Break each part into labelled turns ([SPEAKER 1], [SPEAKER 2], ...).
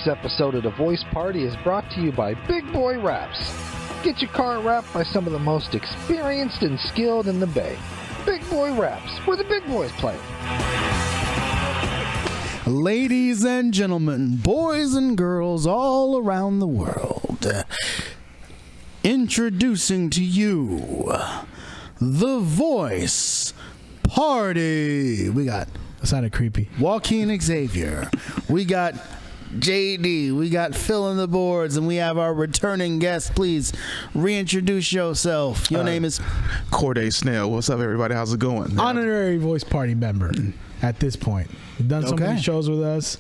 [SPEAKER 1] week's episode of The Voice Party is brought to you by Big Boy Wraps. Get your car wrapped by some of the most experienced and skilled in the Bay. Big Boy Wraps, where the big boys play.
[SPEAKER 2] Ladies and gentlemen, boys and girls all around the world, introducing to you The Voice Party. We got...
[SPEAKER 3] That sounded creepy.
[SPEAKER 2] Joaquin Xavier. We got JD. We got Phil on the boards, and we have our returning guest. Please reintroduce yourself. Your name is
[SPEAKER 4] Corde Snell. What's up, everybody? How's it going?
[SPEAKER 3] Honorary Voice Party member at this point. You've done so many shows with us.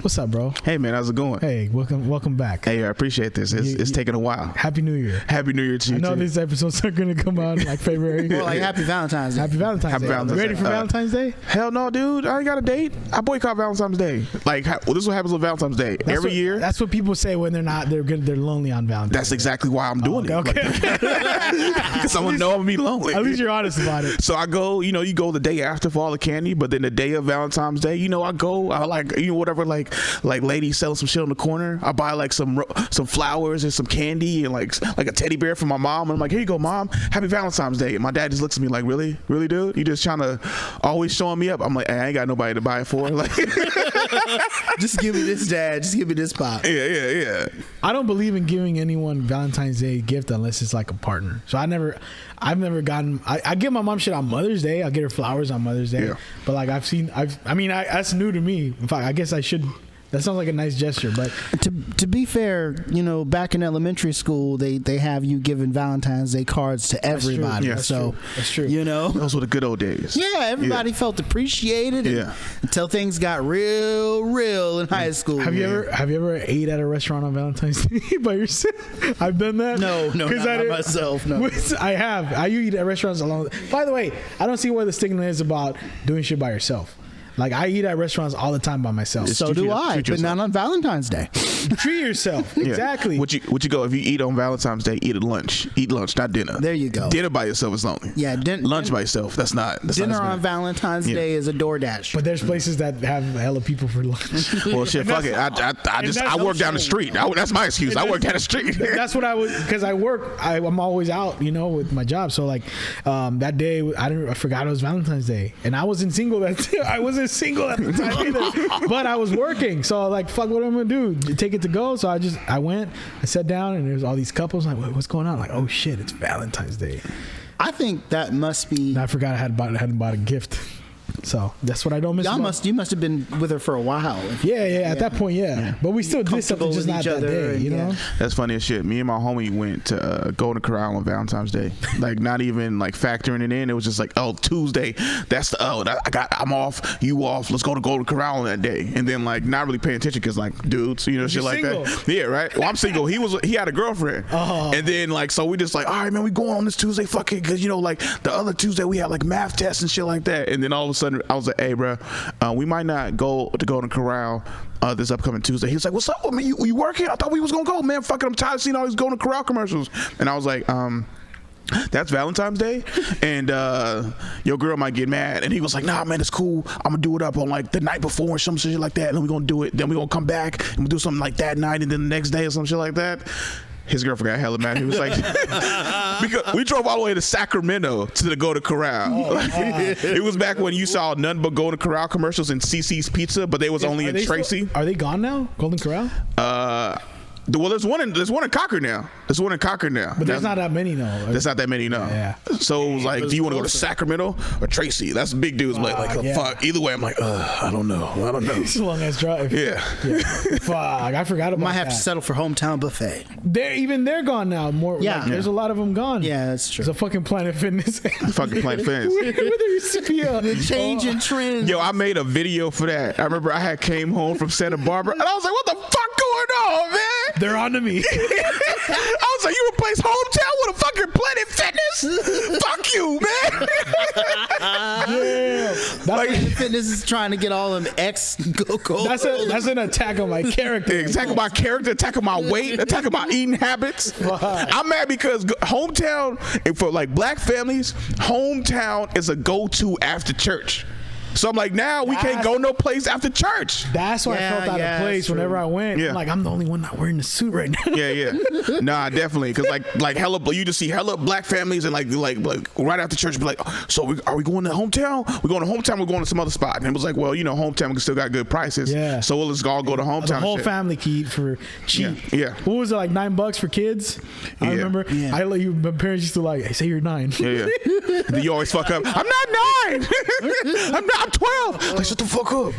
[SPEAKER 3] What's up, bro?
[SPEAKER 4] Hey, man. How's it going?
[SPEAKER 3] Hey, welcome back.
[SPEAKER 4] Hey, I appreciate this. It's taking a while.
[SPEAKER 3] Happy New Year.
[SPEAKER 4] Happy New Year to you,
[SPEAKER 3] I know
[SPEAKER 4] too.
[SPEAKER 3] these episodes are going to come out in like February.
[SPEAKER 2] well, like Happy Valentine's Day.
[SPEAKER 3] Happy Valentine's Day.
[SPEAKER 4] Valentine's
[SPEAKER 3] Ready for Valentine's Day?
[SPEAKER 4] Hell no, dude. I ain't got a date. I boycott Valentine's Day. Like, this is what happens on Valentine's Day. Every year.
[SPEAKER 3] That's what people say when they're lonely on Valentine's Day.
[SPEAKER 4] That's exactly why I'm doing it.
[SPEAKER 3] Okay.
[SPEAKER 4] Because I want to know I'm going to be lonely.
[SPEAKER 3] At least you're honest about it.
[SPEAKER 4] So I go, you go the day after for all the candy, but then the day of Valentine's Day, I like, whatever, like ladies selling some shit on the corner. I buy like some flowers and some candy and like a teddy bear for my mom. And I'm like, here you go, Mom. Happy Valentine's Day. And my dad just looks at me like, really, dude? You just trying to always showing me up? I'm like, hey, I ain't got nobody to buy it for. Like,
[SPEAKER 2] just give me this, Dad. Just give me this pop.
[SPEAKER 4] Yeah.
[SPEAKER 3] I don't believe in giving anyone Valentine's Day gift unless it's like a partner. So I've never gotten. I give my mom shit on Mother's Day. I'll get her flowers on Mother's Day. Yeah. But like that's new to me. In fact, I guess I should. That sounds like a nice gesture, but
[SPEAKER 2] to be fair, back in elementary school, they have you giving Valentine's Day cards to everybody.
[SPEAKER 3] That's true.
[SPEAKER 2] That's true.
[SPEAKER 4] Those were the good old days.
[SPEAKER 2] Yeah, everybody felt appreciated. Until things got real in high school.
[SPEAKER 3] Have you ever ate at a restaurant on Valentine's Day by yourself? I've done that.
[SPEAKER 2] No, not by myself. No,
[SPEAKER 3] I have. I eat at restaurants alone. By the way, I don't see where the stigma is about doing shit by yourself. Like, I eat at restaurants all the time by myself.
[SPEAKER 2] So do I, but not on Valentine's Day.
[SPEAKER 3] Treat yourself. Exactly.
[SPEAKER 4] Would you go if you eat on Valentine's Day? Eat at lunch. Eat lunch, not dinner.
[SPEAKER 2] There you go.
[SPEAKER 4] Dinner by yourself is lonely.
[SPEAKER 2] Yeah,
[SPEAKER 4] lunch by yourself. That's not.
[SPEAKER 2] Dinner on Valentine's Day is a DoorDash.
[SPEAKER 3] But there's places that have hella people for lunch.
[SPEAKER 4] Well, shit, fuck it. I work down the street. That's my excuse. I work down the street.
[SPEAKER 3] That's what I was, because I work. I'm always out, with my job. So like that day, I forgot it was Valentine's Day, and I wasn't single at the time. Either. But I was working, so like, fuck, what am I gonna do? Take it to go? So I went, I sat down, and there's all these couples. Like, what's going on? Like, oh shit, it's Valentine's Day.
[SPEAKER 2] I think that must be.
[SPEAKER 3] And I forgot I hadn't bought a gift. So that's what I don't miss.
[SPEAKER 2] You must have been with her for a while.
[SPEAKER 3] Yeah. At that point, yeah. But we still did something, just not that day, you know.
[SPEAKER 4] That's funny as shit. Me and my homie went to Golden Corral on Valentine's Day. Like, not even like factoring it in. It was just like, oh, Tuesday. I'm off. You off. Let's go to Golden Corral on that day. And then like not really paying attention because like dudes, shit like
[SPEAKER 3] single.
[SPEAKER 4] that. Yeah, right. Well, I'm single. He had a girlfriend. And then like so we just like, all right, man, we going on this Tuesday. Fuck it, because like the other Tuesday we had like math tests and shit like that. And then all of a sudden I was like, hey, bro, we might not go to Golden Corral this upcoming Tuesday. He was like, what's up with me? You working? I thought we was going to go, man. Fuck it, I'm tired of seeing all these Golden Corral commercials. And I was like, that's Valentine's Day, and your girl might get mad. And he was like, nah, man, it's cool. I'm gonna do it up on like the night before or some shit like that. And then we're gonna do it. Then we're gonna come back and we'll do something like that night, and then the next day or some shit like that. His girlfriend got hella mad. He was like, because we drove all the way to Sacramento to the Golden Corral. It was back when you saw none but Golden Corral commercials and CC's Pizza, but they was only in Tracy.
[SPEAKER 3] Are they gone now? Golden Corral?
[SPEAKER 4] Well, there's one in Concord now.
[SPEAKER 3] But there's not that many, though.
[SPEAKER 4] There's not that many, no. Yeah. So it was like, do you want to go to Sacramento or Tracy? That's big dudes. Fuck. Either way, I'm like, I don't know.
[SPEAKER 3] It's a long ass drive.
[SPEAKER 4] Yeah.
[SPEAKER 3] Fuck, I forgot about that.
[SPEAKER 2] Might have to settle for hometown buffet.
[SPEAKER 3] They're gone now. There's a lot of them gone.
[SPEAKER 2] Yeah, that's true.
[SPEAKER 3] It's a fucking Planet Fitness.
[SPEAKER 4] Fucking Planet Fitness.
[SPEAKER 2] The change in trends.
[SPEAKER 4] Yo, I made a video for that. I remember I came home from Santa Barbara and I was like, what the fuck going on, man?
[SPEAKER 3] They're on to me.
[SPEAKER 4] I was like, you replace hometown with a fucking Planet Fitness? Fuck you, man.
[SPEAKER 2] Yeah. Planet Fitness is trying to get all them go.
[SPEAKER 3] That's an attack on my character.
[SPEAKER 4] Attack on my character, attack on my weight, attack on my eating habits. I'm mad because hometown, and for like black families, hometown is a go-to after church. So I'm like, now we can't go no place after church.
[SPEAKER 3] That's why I felt out of place whenever I went.
[SPEAKER 4] Yeah.
[SPEAKER 3] I'm like, I'm the only one not wearing the suit right now.
[SPEAKER 4] Yeah. Nah, definitely. Because like hella, you just see hella black families and like right after church, be like, so are we going to hometown? We're going to hometown. We're going to some other spot. And it was like, well, hometown still got good prices.
[SPEAKER 3] Yeah.
[SPEAKER 4] So we'll just all go to hometown.
[SPEAKER 3] The whole family can eat for cheap.
[SPEAKER 4] Yeah.
[SPEAKER 3] What was it, like $9 for kids? I remember.
[SPEAKER 2] Yeah.
[SPEAKER 3] My parents used to like, hey, say you're 9.
[SPEAKER 4] Yeah. Then you always fuck up. I'm not 9. I'm 12. Like, shut the fuck up.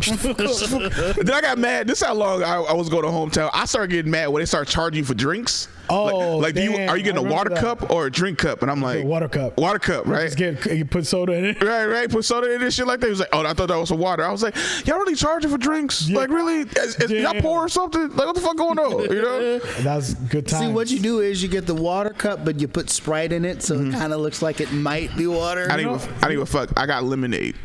[SPEAKER 4] Then I got mad. This is how long I was going to hometown. I started getting mad when they started charging you for drinks.
[SPEAKER 3] Oh,
[SPEAKER 4] like
[SPEAKER 3] damn.
[SPEAKER 4] are you getting a water cup or a drink cup? And I'm like,
[SPEAKER 3] water cup.
[SPEAKER 4] Water cup, right?
[SPEAKER 3] You put soda in it.
[SPEAKER 4] Right. Put soda in it, shit like that. He was like, oh, I thought that was some water. I was like, y'all really charging for drinks?
[SPEAKER 3] Yeah.
[SPEAKER 4] Like, really? Y'all pour or something? Like, what the fuck going on?
[SPEAKER 3] That's good time.
[SPEAKER 2] See, what you do is you get the water cup, but you put Sprite in it, so it kind of looks like it might be water.
[SPEAKER 4] I didn't even fuck. I got lemonade.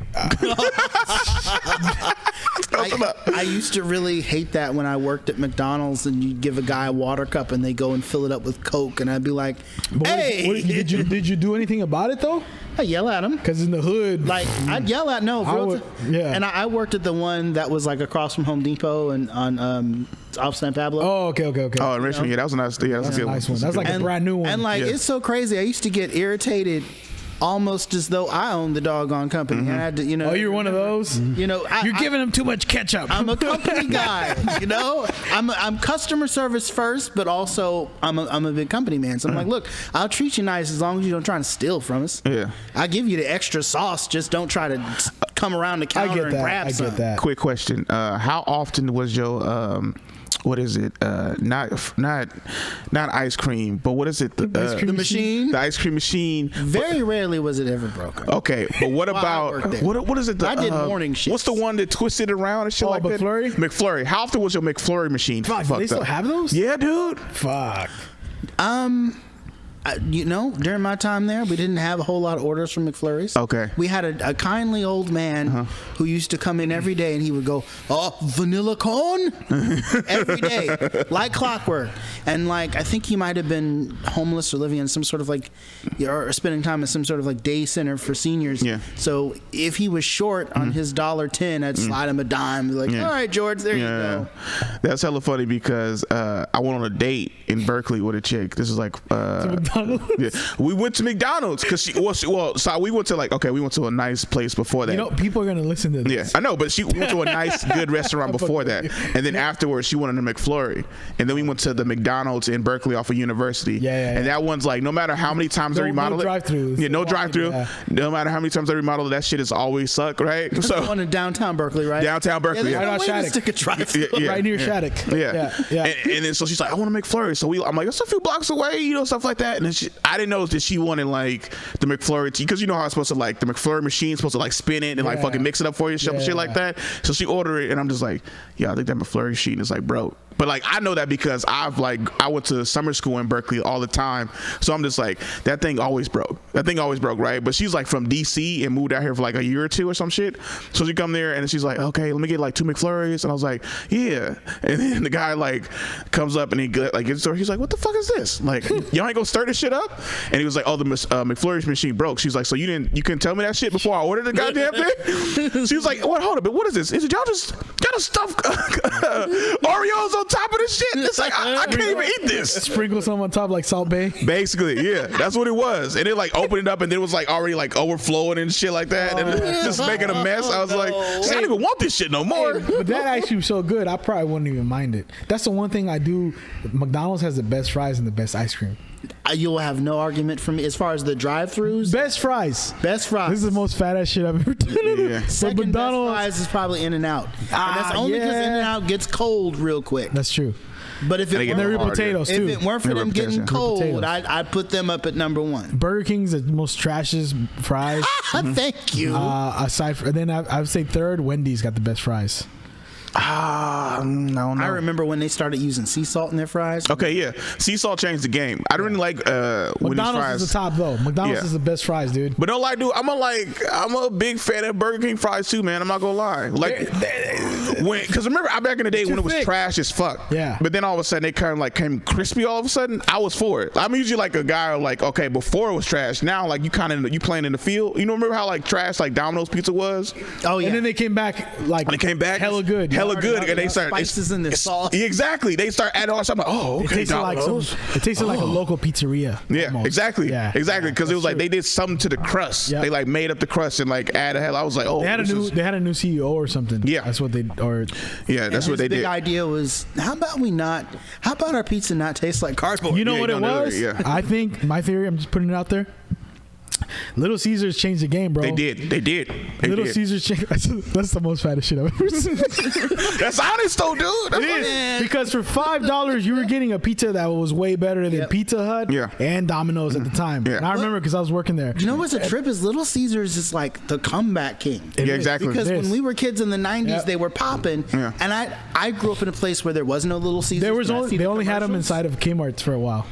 [SPEAKER 2] I used to really hate that when I worked at McDonald's and you'd give a guy a water cup and they go and fill it up with Coke, and I'd be like, hey.
[SPEAKER 3] Did you do anything about it though?
[SPEAKER 2] I yell at him.
[SPEAKER 3] Because in the hood,
[SPEAKER 2] Like, I'd yell at
[SPEAKER 3] yeah.
[SPEAKER 2] And I worked at the one that was like across from Home Depot and on off San Pablo.
[SPEAKER 3] Oh, okay.
[SPEAKER 4] Oh, in Richmond, that was a nice. Yeah, that was a good
[SPEAKER 3] nice one. That was like a
[SPEAKER 2] And-
[SPEAKER 3] brand new one.
[SPEAKER 2] And like, it's so crazy. I used to get irritated almost as though I owned the doggone company. And I had to,
[SPEAKER 3] oh, you're one of those?
[SPEAKER 2] You're
[SPEAKER 3] giving them too much ketchup.
[SPEAKER 2] I'm a company guy, I'm customer service first, but also I'm a big company man. So I'm like, look, I'll treat you nice as long as you don't try to steal from us.
[SPEAKER 4] Yeah.
[SPEAKER 2] I'll give you the extra sauce. Just don't try to come around the counter and grab some.
[SPEAKER 3] I get that.
[SPEAKER 4] Quick question: how often was your what is it? Not ice cream, but what is it? The
[SPEAKER 2] machine.
[SPEAKER 4] The ice cream machine.
[SPEAKER 2] Very rarely was it ever broken.
[SPEAKER 4] Okay, but what
[SPEAKER 2] While I
[SPEAKER 4] about
[SPEAKER 2] worked there.
[SPEAKER 4] what is it?
[SPEAKER 2] I did morning shifts.
[SPEAKER 4] What's the one that twisted around and shit like
[SPEAKER 3] McFlurry?
[SPEAKER 4] that? McFlurry. How often was your McFlurry machine?
[SPEAKER 3] Fuck,
[SPEAKER 4] fucked
[SPEAKER 3] they still
[SPEAKER 4] up?
[SPEAKER 3] have those?
[SPEAKER 4] Yeah, dude.
[SPEAKER 3] Fuck.
[SPEAKER 2] During my time there, we didn't have a whole lot of orders from McFlurry's.
[SPEAKER 4] Okay.
[SPEAKER 2] We had a kindly old man who used to come in every day, and he would go, "Oh, vanilla cone," every day, like clockwork. And like, I think he might have been homeless or living in some sort of like, or spending time at some sort of like day center for seniors.
[SPEAKER 4] Yeah.
[SPEAKER 2] So if he was short on his $1.10, I'd slide him a dime. Be like, all right, George, there you go.
[SPEAKER 4] That's hella funny because I went on a date in Berkeley with a chick. This is like yeah. We went to McDonald's because so we went to we went to a nice place before that.
[SPEAKER 3] People are gonna listen to this.
[SPEAKER 4] Yeah, I know, but she went to a nice, good restaurant before that, and then afterwards she went on the McFlurry, and then we went to the McDonald's in Berkeley off of University.
[SPEAKER 3] Yeah.
[SPEAKER 4] And that one's like, no matter how many times they remodel it,
[SPEAKER 3] drive-through.
[SPEAKER 4] Yeah, no drive-through.
[SPEAKER 3] Yeah.
[SPEAKER 4] No matter how many times they remodel it, that shit is always suck, right?
[SPEAKER 2] So one in downtown Berkeley, right?
[SPEAKER 4] Downtown Berkeley,
[SPEAKER 2] Yeah,
[SPEAKER 3] Right
[SPEAKER 2] there's
[SPEAKER 3] on
[SPEAKER 2] no way to
[SPEAKER 3] Shattuck.
[SPEAKER 2] stick a drive-through.
[SPEAKER 3] Right near Shattuck.
[SPEAKER 4] Yeah. And then so she's like, I want a McFlurry. So I'm like, that's a few blocks away, stuff like that. And then I didn't know that she wanted like the McFlurry because you know how it's supposed to like the McFlurry machine's supposed to like spin it and like fucking mix it up for you, shit like that. So she ordered it, and I'm just like, I think that McFlurry machine is like broke. But like I know that because I went to summer school in Berkeley all the time, so I'm just like that thing always broke, right? But she's like from DC and moved out here for like a year or two or some shit. So she come there and she's like, okay, let me get like 2 McFlurries, and I was like, yeah. And then the guy like comes up and he gets he's like, what the fuck is this? Like y'all ain't gonna stir this shit up? And he was like, oh, the McFlurry machine broke. She's like, so you couldn't tell me that shit before I ordered the goddamn thing? She was like, what? Hold up, but what is this? Is it y'all just stuff Oreos on top of this shit? It's like I can't even eat this.
[SPEAKER 3] Sprinkle some on top like Salt Bae.
[SPEAKER 4] Basically, yeah, that's what it was. And it like opened it up, and then it was like already like overflowing and shit like that, and just making a mess. I was like, I don't even want this shit no more.
[SPEAKER 3] But that actually was so good, I probably wouldn't even mind it. That's the one thing I do. McDonald's has the best fries and the best ice cream.
[SPEAKER 2] You'll have no argument from me as far as the drive-throughs.
[SPEAKER 3] Best fries.
[SPEAKER 2] Best fries.
[SPEAKER 3] This is the most fat ass shit I've ever done.
[SPEAKER 4] Yeah.
[SPEAKER 2] Second best fries is probably In-N-Out. And that's only because In-N-Out gets cold real quick.
[SPEAKER 3] That's true.
[SPEAKER 2] But if it
[SPEAKER 3] And they're real potatoes too.
[SPEAKER 2] if it weren't for them getting cold, I'd put them up at number 1.
[SPEAKER 3] Burger King's the most trashiest fries.
[SPEAKER 2] Thank you.
[SPEAKER 3] Aside from, then I would say third, Wendy's got the best fries.
[SPEAKER 4] No.
[SPEAKER 2] I remember when they started using sea salt in their fries.
[SPEAKER 4] Okay, yeah. Sea salt changed the game. I didn't like Wendy's
[SPEAKER 3] McDonald's
[SPEAKER 4] fries.
[SPEAKER 3] is the top though. McDonald's is the best fries, dude.
[SPEAKER 4] But don't lie, dude. I'm a big fan of Burger King fries too, man. I'm not gonna lie. Like Because remember, back in the day when it was trash as fuck.
[SPEAKER 3] Yeah.
[SPEAKER 4] But then all of a sudden they kind of like came crispy. All of a sudden, I was for it. I'm usually like a guy like, okay, before it was trash. Now like you playing in the field. You know, remember how like trash like Domino's Pizza was?
[SPEAKER 2] Oh yeah.
[SPEAKER 3] And then they came back like
[SPEAKER 4] hella
[SPEAKER 3] good.
[SPEAKER 4] And they started
[SPEAKER 2] spices in the sauce.
[SPEAKER 4] Exactly. They start adding all that stuff. I'm like, oh, okay, Domino's.
[SPEAKER 3] It tasted like a local pizzeria.
[SPEAKER 4] Yeah,
[SPEAKER 3] almost.
[SPEAKER 4] exactly.
[SPEAKER 3] Yeah.
[SPEAKER 4] Exactly. Because it was like they did something to the crust. Yep. They like made up the crust and like added hell. I was like, oh,
[SPEAKER 3] they had a new CEO or something.
[SPEAKER 4] Yeah,
[SPEAKER 3] that's what they
[SPEAKER 4] that's what they did.
[SPEAKER 2] The idea was, how about our pizza not taste like cardboard?
[SPEAKER 3] You know what it was?
[SPEAKER 4] Yeah.
[SPEAKER 3] I think my theory. I'm just putting it out there. Little Caesars changed the game, bro.
[SPEAKER 4] They did.
[SPEAKER 3] Little Caesars changed. That's the most fattest shit I've ever seen.
[SPEAKER 4] That's honest though, dude.
[SPEAKER 3] It is. Because for $5 you were getting a pizza that was way better than Pizza Hut and Domino's at the time. Yeah. And I remember because I was working there.
[SPEAKER 2] You know what's a trip is Little Caesars is like the comeback king.
[SPEAKER 4] Exactly.
[SPEAKER 2] Because when we were kids in the 90s, they were popping. Yeah. And I grew up in a place where there was no Little Caesars.
[SPEAKER 3] They only had them inside of Kmart's for a while.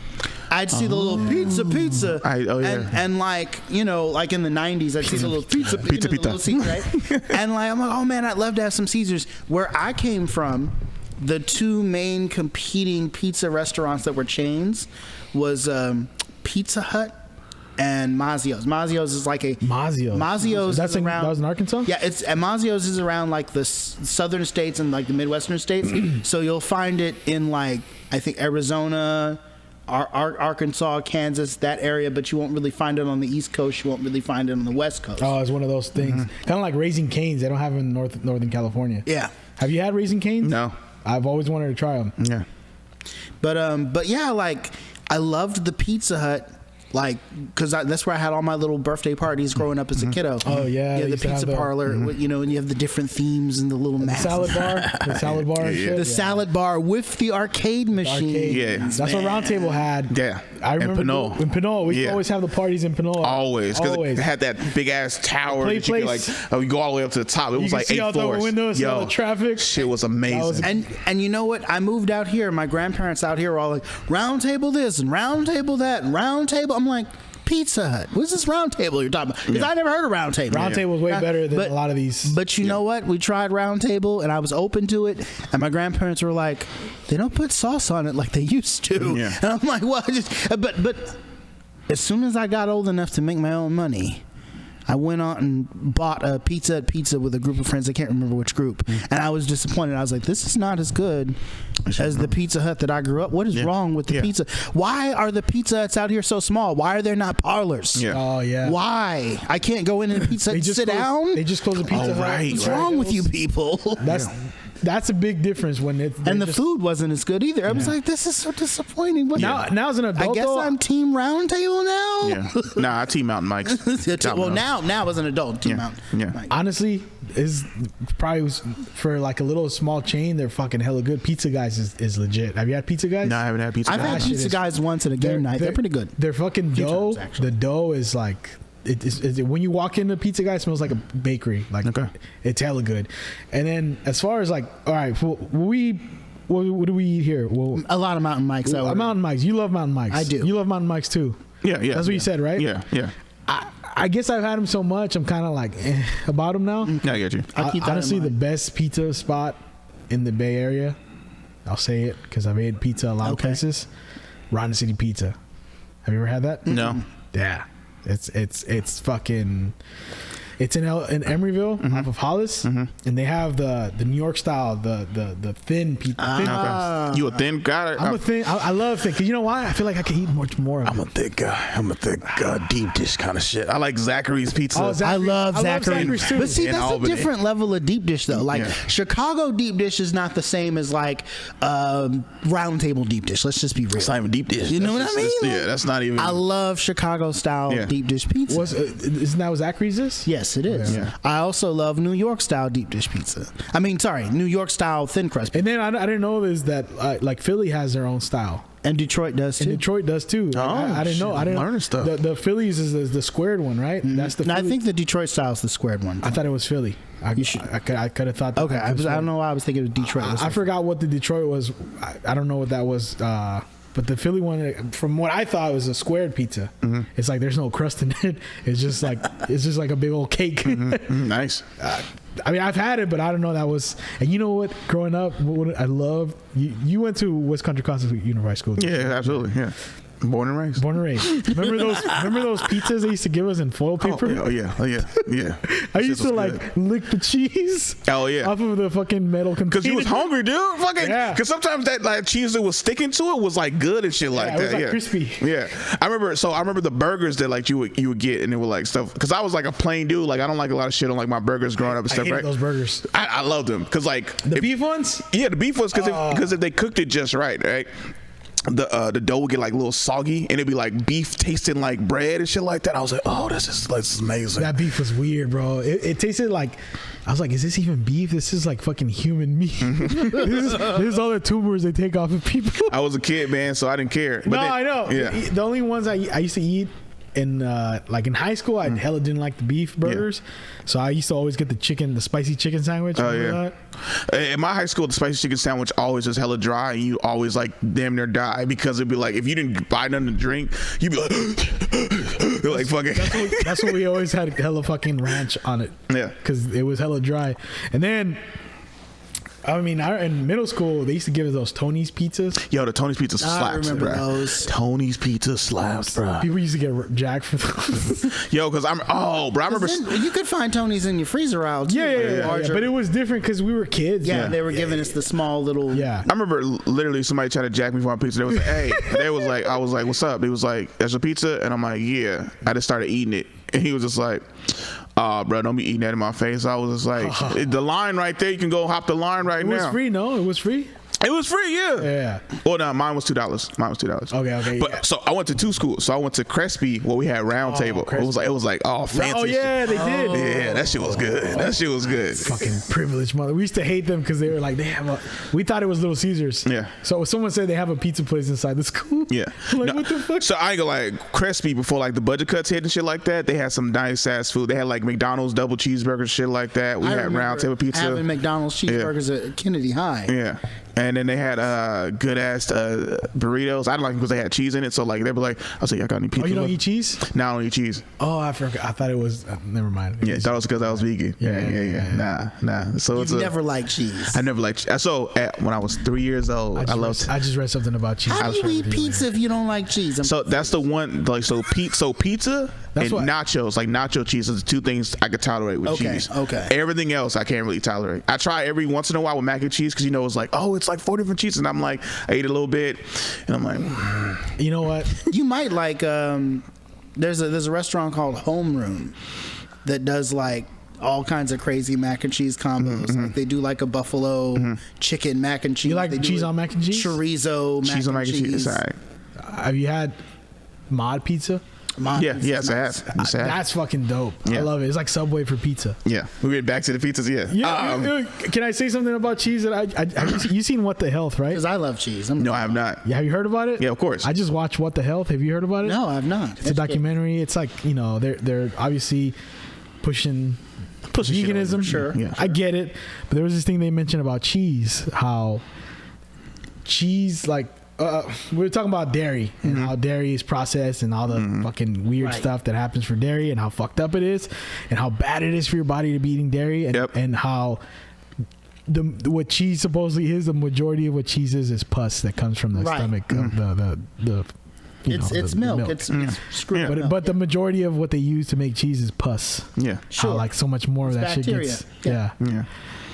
[SPEAKER 2] I'd see the little pizza. And like, you know, like in the 90s, I'd see the little pizza. Little Caesar, right? And like, I'm like, oh man, I'd love to have some Caesars. Where I came from, the two main competing pizza restaurants that were chains was Pizza Hut and Mazzio's. Mazzio's is like a Mazzio's.
[SPEAKER 3] That was in Arkansas.
[SPEAKER 2] Yeah, and Mazzio's is around like the southern states and like the Midwestern states. So you'll find it in like I think Arizona, Arkansas, Kansas, that area, but you won't really find it on the East Coast. You won't really find it on the West Coast.
[SPEAKER 3] Oh, it's one of those things. Kind of like Raising Cane's. They don't have them in Northern California.
[SPEAKER 2] Yeah.
[SPEAKER 3] Have you had Raising Cane's?
[SPEAKER 4] No.
[SPEAKER 3] I've always wanted to try them.
[SPEAKER 4] Yeah.
[SPEAKER 2] But yeah, like I loved the Pizza Hut. Like, because that's where I had all my little birthday parties growing up as a kiddo.
[SPEAKER 3] Oh, yeah.
[SPEAKER 2] Yeah, the pizza parlor, you know, and you have the different themes and the little mats.
[SPEAKER 3] Salad bar. The salad bar and shit.
[SPEAKER 2] The salad bar with the arcade machine.
[SPEAKER 4] Yeah.
[SPEAKER 3] That's what Round Table had.
[SPEAKER 4] Yeah.
[SPEAKER 3] I remember in Pinot. We always have the parties in Pinot.
[SPEAKER 4] Always. Because it had that big ass tower that you could like, you go all the way up to the top. It was like 8 floors.
[SPEAKER 3] You out the window, see all the traffic.
[SPEAKER 4] Shit was amazing.
[SPEAKER 2] And you know what? I moved out here. My grandparents out here were all like, Round Table this and Round Table that and Round Table. I'm like, Pizza Hut. What's this Round Table you're talking about? Because I never heard of Round Table.
[SPEAKER 3] Round Table is way better than a lot of these.
[SPEAKER 2] But you know what? We tried Round Table, and I was open to it. And my grandparents were like, "They don't put sauce on it like they used to."
[SPEAKER 4] Yeah.
[SPEAKER 2] And I'm like, "Well, but as soon as I got old enough to make my own money, I went on and bought a Pizza with a group of friends. I can't remember which group. And I was disappointed. I was like, this is not as good as the Pizza Hut that I grew up. What is wrong with the pizza? Why are the Pizza Huts out here so small? Why are there not parlors?
[SPEAKER 4] Yeah.
[SPEAKER 3] Oh, yeah.
[SPEAKER 2] Why? I can't go in a Pizza Hut and sit down?
[SPEAKER 3] They just closed the Pizza Hut.
[SPEAKER 2] What's wrong with you people?
[SPEAKER 3] That's a big difference when it.
[SPEAKER 2] And the food wasn't as good either. I was like, this is so disappointing.
[SPEAKER 3] Now as an adult,
[SPEAKER 2] I guess I'm Team Round Table now.
[SPEAKER 4] Yeah. Nah, I Team Mountain Mike's.
[SPEAKER 2] Well, now as an adult, Team Mountain.
[SPEAKER 4] Yeah.
[SPEAKER 3] Honestly, is probably for like a little small chain. They're fucking hella good. Pizza Guys is legit. Have you had Pizza Guys?
[SPEAKER 4] No, I haven't had Pizza Guys.
[SPEAKER 2] I've had Pizza Guys once at a game night. They're pretty good.
[SPEAKER 3] Their fucking dough. The dough is like. When you walk into Pizza Guy, it smells like a bakery. Like it's hella good. And then as far as like, all right, what do we eat here? Well,
[SPEAKER 2] a lot of Mountain Mike's.
[SPEAKER 3] Mountain Mike's. You love Mountain Mike's.
[SPEAKER 2] I do.
[SPEAKER 3] You love Mountain Mike's too.
[SPEAKER 4] Yeah.
[SPEAKER 3] That's what you said, right?
[SPEAKER 4] Yeah.
[SPEAKER 3] I guess I've had them so much, I'm kind of like about them now.
[SPEAKER 4] Yeah, I get you.
[SPEAKER 3] Honestly, the best pizza spot in the Bay Area, I'll say it because I've ate pizza a lot of places. Rotten City Pizza. Have you ever had that?
[SPEAKER 4] No.
[SPEAKER 3] Yeah. It's fucking. It's in Emeryville off of Hollis, and they have the New York style, the thin pizza.
[SPEAKER 4] You a thin guy?
[SPEAKER 3] I'm a thin. I love thin because you know why? I feel like I can eat much more.
[SPEAKER 4] I'm a thick guy. I'm a thick deep dish kind of shit. I like Zachary's pizza.
[SPEAKER 3] Oh,
[SPEAKER 2] I love Zachary's
[SPEAKER 3] too.
[SPEAKER 2] But see, that's
[SPEAKER 4] Albany.
[SPEAKER 2] a different level of deep dish though. Like Chicago deep dish is not the same as like Round Table deep dish. Let's just be real.
[SPEAKER 4] It's not even deep dish.
[SPEAKER 2] You know what I mean?
[SPEAKER 4] Yeah, that's not even.
[SPEAKER 2] I love Chicago style deep dish pizza.
[SPEAKER 3] Isn't that what Zachary's is?
[SPEAKER 2] Yes, it is.
[SPEAKER 4] Yeah.
[SPEAKER 2] I also love New York style deep dish pizza. New York style thin crust pizza.
[SPEAKER 3] And then I didn't know is that like Philly has their own style.
[SPEAKER 2] And Detroit does too.
[SPEAKER 3] And Detroit does too. I didn't know. I didn't
[SPEAKER 4] learn stuff.
[SPEAKER 3] The Phillies is the squared one, right? That's the.
[SPEAKER 2] I think the Detroit style is the squared one.
[SPEAKER 3] I thought it was Philly. I could have thought.
[SPEAKER 2] Okay, I don't know why I was thinking of Detroit.
[SPEAKER 3] I forgot what the Detroit was. I don't know what that was. But the Philly one, from what I thought, was a squared pizza. It's like there's no crust in it. It's just like a big old cake.
[SPEAKER 4] Nice.
[SPEAKER 3] I mean, I've had it, but I don't know that was. And you know what? Growing up, what I loved. You went to West Country Costa Unified School.
[SPEAKER 4] Yeah, absolutely. Yeah. Born and raised. Remember those pizzas they used to give us in foil paper? Oh yeah.
[SPEAKER 3] I used to like lick the cheese.
[SPEAKER 4] Oh yeah.
[SPEAKER 3] Off of the fucking metal container.
[SPEAKER 4] Because you was hungry, dude. Fucking.
[SPEAKER 3] Yeah.
[SPEAKER 4] Because sometimes that like cheese that was sticking to it was like good and shit like that.
[SPEAKER 3] It was like crispy.
[SPEAKER 4] Yeah. I remember the burgers that like you would get, and it was like stuff. Because I was like a plain dude. Like I don't like a lot of shit on like my burgers growing up and stuff.
[SPEAKER 3] I hated
[SPEAKER 4] right.
[SPEAKER 3] those burgers.
[SPEAKER 4] I loved them because like
[SPEAKER 3] the beef ones.
[SPEAKER 4] Yeah, the beef ones because if they cooked it just right. The dough would get like a little soggy, and it'd be like beef tasting like bread and shit like that. I was like, oh, this is amazing.
[SPEAKER 3] That beef was weird, bro. It tasted like, I was like, is this even beef? This is like fucking human meat. this is all the tumors they take off of people.
[SPEAKER 4] I was a kid, man, so I didn't care. But
[SPEAKER 3] I know. Yeah. The only ones I used to eat in like in high school, I hella didn't like the beef burgers, so I used to always get the spicy chicken sandwich.
[SPEAKER 4] That? In my high school, the spicy chicken sandwich always was hella dry, and you always like damn near die because it'd be like if you didn't buy nothing to drink, you'd be like fucking.
[SPEAKER 3] That's what we always had, hella fucking ranch on it.
[SPEAKER 4] Yeah,
[SPEAKER 3] because it was hella dry. And then I mean, in middle school, they used to give us those Tony's pizzas.
[SPEAKER 4] Yo, the Tony's pizza slaps,
[SPEAKER 2] I remember
[SPEAKER 4] bro.
[SPEAKER 2] those.
[SPEAKER 4] Tony's pizza slaps, bro.
[SPEAKER 3] People used to get jacked for those.
[SPEAKER 4] Yo, because I remember.
[SPEAKER 2] You could find Tony's in your freezer aisle, too.
[SPEAKER 3] Yeah. But it was different because we were kids.
[SPEAKER 2] Yeah, they were giving us the small little.
[SPEAKER 3] Yeah.
[SPEAKER 4] I remember literally somebody tried to jack me for my pizza. They was like, hey. They was like, I was like, what's up? They was like, there's a pizza? And I'm like, yeah. I just started eating it. And he was just like, bro, don't be eating that in my face. I was just like, the line right there, you can go hop the line right now.
[SPEAKER 3] It was free, no? It was free?
[SPEAKER 4] It was free, yeah.
[SPEAKER 3] Yeah.
[SPEAKER 4] Well, no, mine was $2.
[SPEAKER 3] Okay.
[SPEAKER 4] But so I went to two schools. So I went to Crespi, where we had round table. It was like all fancy.
[SPEAKER 3] Oh yeah,
[SPEAKER 4] shit.
[SPEAKER 3] they did.
[SPEAKER 4] Yeah, that shit was good. That shit was good.
[SPEAKER 3] Fucking privileged mother. We used to hate them because they were like, we thought it was Little Caesars.
[SPEAKER 4] Yeah.
[SPEAKER 3] So someone said they have a pizza place inside the school.
[SPEAKER 4] Yeah.
[SPEAKER 3] Like, what the fuck?
[SPEAKER 4] So I ain't gonna like Crespi before like the budget cuts hit and shit like that. They had some nice ass food. They had like McDonald's double cheeseburgers, shit like that. We had round table pizza.
[SPEAKER 2] Having McDonald's cheeseburgers at Kennedy High.
[SPEAKER 4] Yeah. And then they had good ass burritos. I don't like them because they had cheese in it. So like they were like, I was like, y'all got any pizza?
[SPEAKER 3] Oh, you don't eat cheese?
[SPEAKER 4] No, I don't eat cheese.
[SPEAKER 3] Oh, I forgot. I thought it was. Never mind.
[SPEAKER 4] Yeah, that was because I was vegan. Yeah. Nah. So it's
[SPEAKER 2] never liked cheese.
[SPEAKER 4] I never liked. So when I was 3 years old, I
[SPEAKER 3] just read something about cheese.
[SPEAKER 2] How do you eat pizza if you don't like cheese?
[SPEAKER 4] So that's the one. Like pizza and nachos, like nacho cheese, is the two things I could tolerate with cheese.
[SPEAKER 2] Okay.
[SPEAKER 4] Everything else I can't really tolerate. I try every once in a while with mac and cheese because it's like, oh, it's like 4 different cheeses, and I'm like, I eat a little bit, and I'm like,
[SPEAKER 3] you know what?
[SPEAKER 2] You might like. There's a restaurant called Homeroom that does like all kinds of crazy mac and cheese combos. Mm-hmm. Like they do like a buffalo chicken mac and cheese.
[SPEAKER 3] You like cheese on mac and cheese?
[SPEAKER 2] Chorizo
[SPEAKER 4] cheese on mac and cheese. All right.
[SPEAKER 3] Have you had mod pizza?
[SPEAKER 4] Yes, I have.
[SPEAKER 3] That's fucking dope.
[SPEAKER 4] Yeah.
[SPEAKER 3] I love it. It's like Subway for pizza.
[SPEAKER 4] Yeah, we went back to the pizzas. Yeah.
[SPEAKER 3] Can I say something about cheese that you seen What the Health, right?
[SPEAKER 2] Because I love cheese.
[SPEAKER 4] No, I have not.
[SPEAKER 3] Yeah, have you heard about it?
[SPEAKER 4] Yeah, of course.
[SPEAKER 3] I just watched What the Health. Have you heard about it?
[SPEAKER 2] No, I have not.
[SPEAKER 3] It's a documentary. It's like they're obviously pushing veganism.
[SPEAKER 2] Sure.
[SPEAKER 3] Yeah. I get it, but there was this thing they mentioned about cheese. How cheese like. We were talking about dairy and how dairy is processed and all the fucking weird stuff that happens for dairy and how fucked up it is and how bad it is for your body to be eating dairy and how what cheese supposedly is, the majority of what cheese is pus that comes from the stomach of the
[SPEAKER 2] it's milk. It's screwed milk.
[SPEAKER 3] But the majority of what they use to make cheese is pus.
[SPEAKER 4] Yeah,
[SPEAKER 3] sure. Like so much more of that
[SPEAKER 2] bacteria.
[SPEAKER 3] Shit gets. Yeah.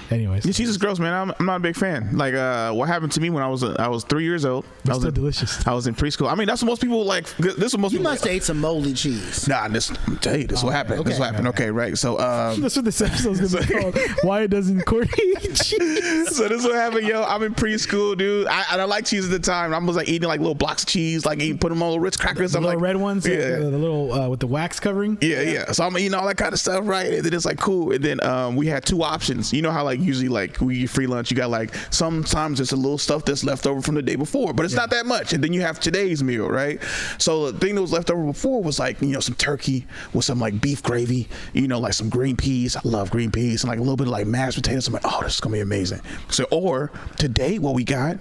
[SPEAKER 3] Anyways,
[SPEAKER 4] cheese is gross, man. I'm not a big fan. Like, what happened to me when I was 3 years old?
[SPEAKER 3] It's so delicious.
[SPEAKER 4] I was in preschool. I mean, that's what most people like. This is most
[SPEAKER 2] you
[SPEAKER 4] people.
[SPEAKER 2] Must have ate some moldy cheese.
[SPEAKER 4] Nah, I'm tell you, this is what happened.
[SPEAKER 2] Okay.
[SPEAKER 4] This is what happened. Okay, right. So,
[SPEAKER 3] that's what this episode's gonna be called. Why doesn't Corde eat cheese?
[SPEAKER 4] So this is what happened, yo. I'm in preschool, dude. I like cheese at the time. I was like eating like little blocks of cheese, like put them on little Ritz crackers.
[SPEAKER 3] The
[SPEAKER 4] I'm
[SPEAKER 3] little
[SPEAKER 4] like
[SPEAKER 3] red ones, the little with the wax covering.
[SPEAKER 4] Yeah. So I'm eating all that kind of stuff, right? And then it's like cool. And then we had two options. You know how like usually like we eat free lunch, you got like sometimes it's a little stuff that's left over from the day before, but it's not that much. And then you have today's meal, right? So the thing that was left over before was like some turkey with some like beef gravy, like some green peas. I love green peas, and like a little bit of like mashed potatoes. I'm like, oh, this is gonna be amazing. So or today what we got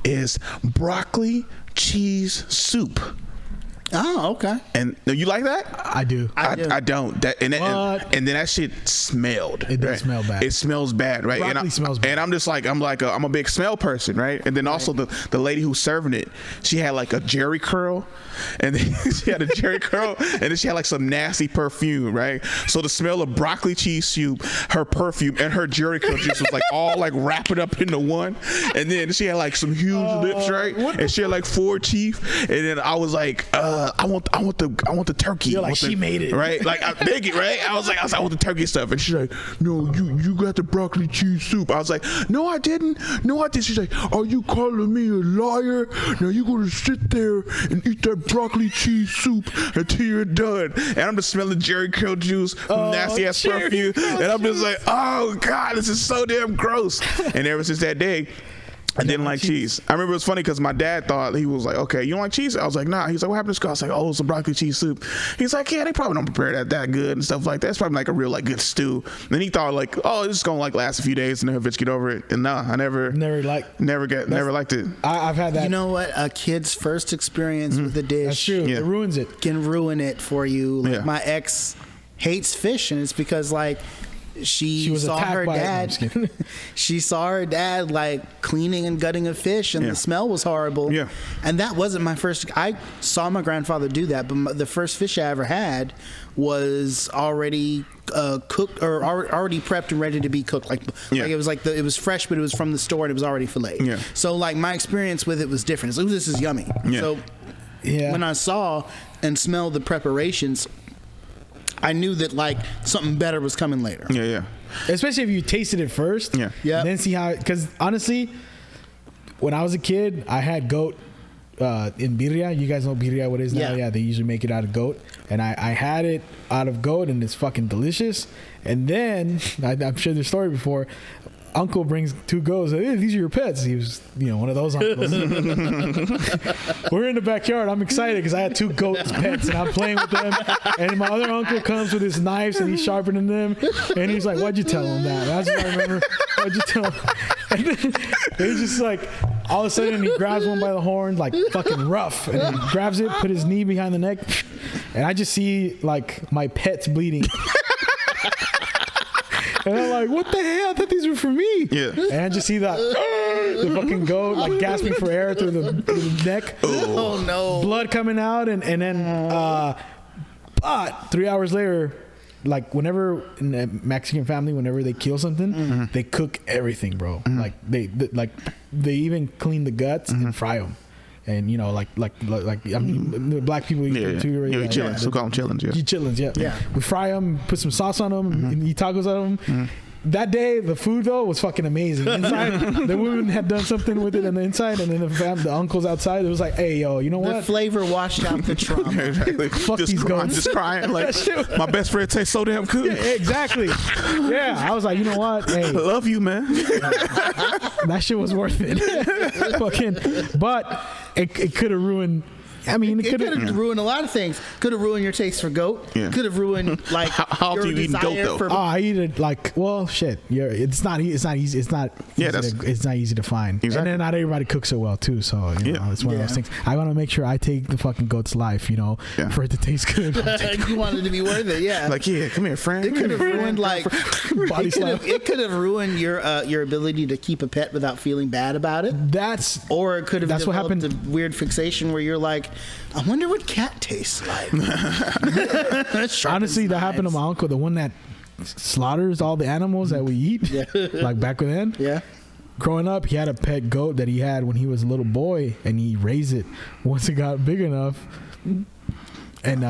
[SPEAKER 4] is broccoli cheese soup.
[SPEAKER 2] Oh, okay.
[SPEAKER 4] And you like that?
[SPEAKER 3] I do.
[SPEAKER 4] I don't. That and then that shit smelled.
[SPEAKER 3] It does smell bad.
[SPEAKER 4] It smells bad, right?
[SPEAKER 3] Broccoli smells bad.
[SPEAKER 4] And I'm just like I'm a big smell person, right? And then also the lady who's serving it, she had like a Jerry curl, and then she had a Jerry curl, and then she had like some nasty perfume, right? So the smell of broccoli cheese soup, her perfume, and her Jerry curl juice was like all like wrapped up into one. And then she had like some huge lips, right? And she had like 4 teeth. And then I was like, I want the turkey.
[SPEAKER 3] You're like, she made it,
[SPEAKER 4] right? Like I beg it, right? I was like, I want the turkey stuff, and she's like, no, you got the broccoli cheese soup. I was like, no, I didn't. She's like, are you calling me a liar? Now you gonna sit there and eat that broccoli cheese soup until you're done. And I'm just smelling Jerry curl juice, nasty ass perfume, and I'm just like, oh god, this is so damn gross. And ever since that day, I didn't like cheese. I remember it was funny because my dad thought, he was like, okay, you don't like cheese? I was like, nah. He's like, what happened to this? I was like, oh, it's a broccoli cheese soup. He's like, yeah, they probably don't prepare that good and stuff like that. It's probably like a real like good stew. And then he thought like, oh, it's gonna like last a few days and then he'll bitch get over it. And nah, I never liked it.
[SPEAKER 3] I've had that.
[SPEAKER 2] You know what? A kid's first experience with a dish
[SPEAKER 3] That's true.
[SPEAKER 4] Yeah.
[SPEAKER 3] It ruins it.
[SPEAKER 2] can ruin it for you. Like
[SPEAKER 4] Yeah.
[SPEAKER 2] my ex hates fish, and it's because like she
[SPEAKER 3] was
[SPEAKER 2] saw
[SPEAKER 3] attacked
[SPEAKER 2] her
[SPEAKER 3] by it. No, I'm
[SPEAKER 2] dad.
[SPEAKER 3] just kidding.
[SPEAKER 2] She saw her dad like cleaning and gutting a fish, and
[SPEAKER 4] Yeah.
[SPEAKER 2] the smell was horrible.
[SPEAKER 4] Yeah.
[SPEAKER 2] And that wasn't my first. I saw my grandfather do that, but the first fish I ever had was already cooked or already prepped and ready to be cooked. Like it was like it was fresh, but it was from the store and it was already filleted.
[SPEAKER 4] Yeah.
[SPEAKER 2] So like my experience with it was different. It's like, ooh, this is yummy.
[SPEAKER 4] Yeah.
[SPEAKER 2] So when I saw and smelled the preparations, I knew that like something better was coming later.
[SPEAKER 4] Yeah.
[SPEAKER 3] Especially if you tasted it first.
[SPEAKER 4] Yeah.
[SPEAKER 2] Yeah.
[SPEAKER 3] And then see how, because honestly, when I was a kid, I had goat in birria. You guys know birria what it is now?
[SPEAKER 2] Yeah.
[SPEAKER 3] Yeah, they usually make it out of goat. And I had it out of goat, and it's fucking delicious. And then, I've shared this story before, uncle brings 2 goats. Hey, these are your pets. He was, one of those uncles. We're in the backyard. I'm excited because I had 2 goats pets and I'm playing with them. And my other uncle comes with his knives and he's sharpening them. And he's like, "Why'd you tell him that?" That's what I remember. "Why'd you tell him?" And then he's just like, all of a sudden he grabs one by the horn, like fucking rough, and he grabs it, put his knee behind the neck, and I just see like my pets bleeding. And I'm like, what the hell? I thought these were for me.
[SPEAKER 4] Yeah.
[SPEAKER 3] And I just see the fucking goat like gasping for air through the neck.
[SPEAKER 2] Oh no.
[SPEAKER 3] Blood coming out, and then but 3 hours later, like whenever in a Mexican family, whenever they kill something, they cook everything, bro. Like they even clean the guts and fry them. And like I mean, black people eat them too, right?
[SPEAKER 4] Yeah, chillins. So call them chillins. Yeah.
[SPEAKER 3] Chillins, yeah. We fry them, put some sauce on them, and eat tacos on them. That day, the food though was fucking amazing. Inside, the women had done something with it on the inside, and then the uncles outside. It was like, hey, yo, you know what?
[SPEAKER 2] The flavor washed out the trauma.
[SPEAKER 4] Exactly.
[SPEAKER 3] Fuck
[SPEAKER 4] just
[SPEAKER 3] these goats.
[SPEAKER 4] Just crying like my best friend tastes so damn good.
[SPEAKER 3] Yeah, exactly. Yeah, I was like, you know what? Hey,
[SPEAKER 4] I love you, man.
[SPEAKER 3] that shit was worth it. Fucking, but it could have ruined. I mean,
[SPEAKER 2] It could have ruined a lot of things. Could have ruined your taste for goat.
[SPEAKER 4] Yeah.
[SPEAKER 2] Could have ruined like
[SPEAKER 4] How
[SPEAKER 2] your
[SPEAKER 4] do you eat goat,
[SPEAKER 2] desire
[SPEAKER 4] though?
[SPEAKER 2] for.
[SPEAKER 3] Oh, I eat it like, well, shit. It's not easy. It's not
[SPEAKER 4] Yeah,
[SPEAKER 3] it's not easy to find.
[SPEAKER 4] Exactly.
[SPEAKER 3] And then not everybody cooks it well too. So it's one of those things. I want to make sure I take the fucking goat's life, for it to taste good.
[SPEAKER 2] You want it to be worth it, yeah.
[SPEAKER 4] Like, yeah, come here, friend.
[SPEAKER 2] It could have ruined like
[SPEAKER 3] Body slap.
[SPEAKER 2] it could have ruined your ability to keep a pet without feeling bad about it. Or it could have
[SPEAKER 3] That's what
[SPEAKER 2] developed
[SPEAKER 3] happened.
[SPEAKER 2] a weird fixation where you're like, I wonder what cat tastes like.
[SPEAKER 3] Honestly, that happened to my uncle, the one that slaughters all the animals that we eat. Like back then.
[SPEAKER 2] Yeah.
[SPEAKER 3] Growing up, he had a pet goat that he had when he was a little boy, and he raised it. Once it got big enough, and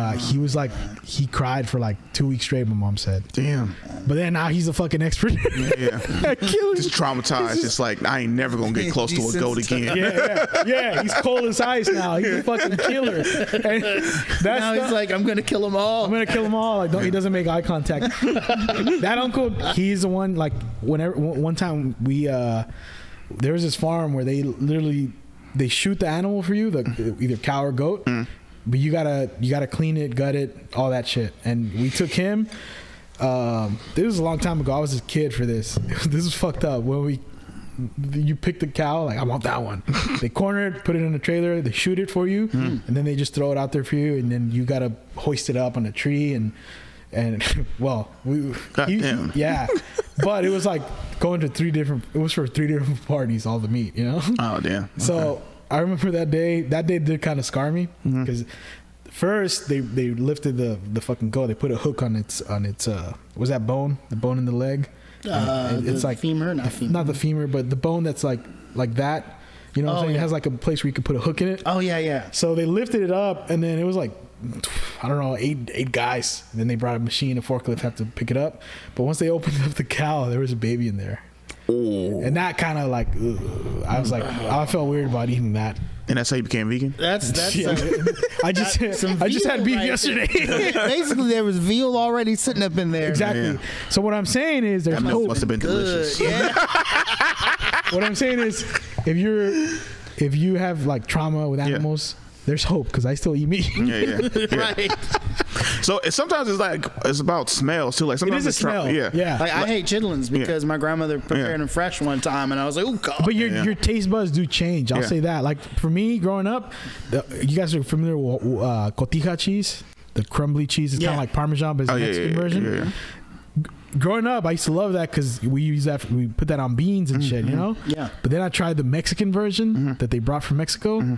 [SPEAKER 3] he cried for like 2 weeks straight, my mom said.
[SPEAKER 4] Damn.
[SPEAKER 3] But then now he's a fucking expert.
[SPEAKER 4] Yeah.
[SPEAKER 3] at killing.
[SPEAKER 4] Just traumatized. Just like, I ain't never gonna get close to a goat again.
[SPEAKER 3] Yeah. He's cold as ice now. He's a fucking killer. And
[SPEAKER 2] Now he's like, I'm gonna kill them all.
[SPEAKER 3] I'm gonna kill them all. Like, he doesn't make eye contact. That uncle, he's the one. Like, one time we there was this farm where they shoot the animal for you, either cow or goat. But you gotta clean it, gut it, all that shit. And we took him. This was a long time ago. I was a kid for this. This was fucked up. When you pick the cow, like I want that one. They corner it, put it in a trailer, they shoot it for you, and then they just throw it out there for you, and then you gotta hoist it up on a tree and well, yeah, but it was like going to 3 different. It was for 3 different parties, all the meat, you know.
[SPEAKER 4] Oh damn.
[SPEAKER 3] So I remember that day. That day did kind of scar me because first they lifted the fucking goat. They put a hook on its was that bone? The bone in the leg. It's like
[SPEAKER 2] femur,
[SPEAKER 3] not the femur, but the bone that's like that. You know what I'm saying? It has like a place where you could put a hook in it.
[SPEAKER 2] Oh yeah.
[SPEAKER 3] So they lifted it up, and then it was like, I don't know, eight guys. And then they brought a machine, a forklift, have to pick it up. But once they opened up the cow, there was a baby in there.
[SPEAKER 4] Oh.
[SPEAKER 3] And that kind of like, I was like, I felt weird about eating that.
[SPEAKER 4] And that's how you became vegan?
[SPEAKER 2] That's
[SPEAKER 3] Yeah. I just had beef yesterday.
[SPEAKER 2] Basically, there was veal already sitting up in there.
[SPEAKER 3] Exactly.
[SPEAKER 4] Yeah.
[SPEAKER 3] So what I'm saying is there's
[SPEAKER 4] That
[SPEAKER 3] hope.
[SPEAKER 4] must have been delicious.
[SPEAKER 2] Yeah.
[SPEAKER 3] What I'm saying is if you have like trauma with animals, there's hope because I still eat meat.
[SPEAKER 4] Yeah.
[SPEAKER 2] Right.
[SPEAKER 4] So sometimes it's about smells too. Like sometimes
[SPEAKER 3] It is a
[SPEAKER 4] it's
[SPEAKER 3] smell.
[SPEAKER 4] Yeah.
[SPEAKER 2] Like I hate chitlins because my grandmother prepared them fresh one time, and I was like, "Oh God!"
[SPEAKER 3] But your taste buds do change. I'll say that. Like for me, growing up, you guys are familiar with cotija cheese, the crumbly cheese. It's kind of like Parmesan, but it's the Mexican version.
[SPEAKER 4] Yeah.
[SPEAKER 3] Growing up, I used to love that because we put that on beans and shit, you know.
[SPEAKER 2] Yeah.
[SPEAKER 3] But then I tried the Mexican version that they brought from Mexico,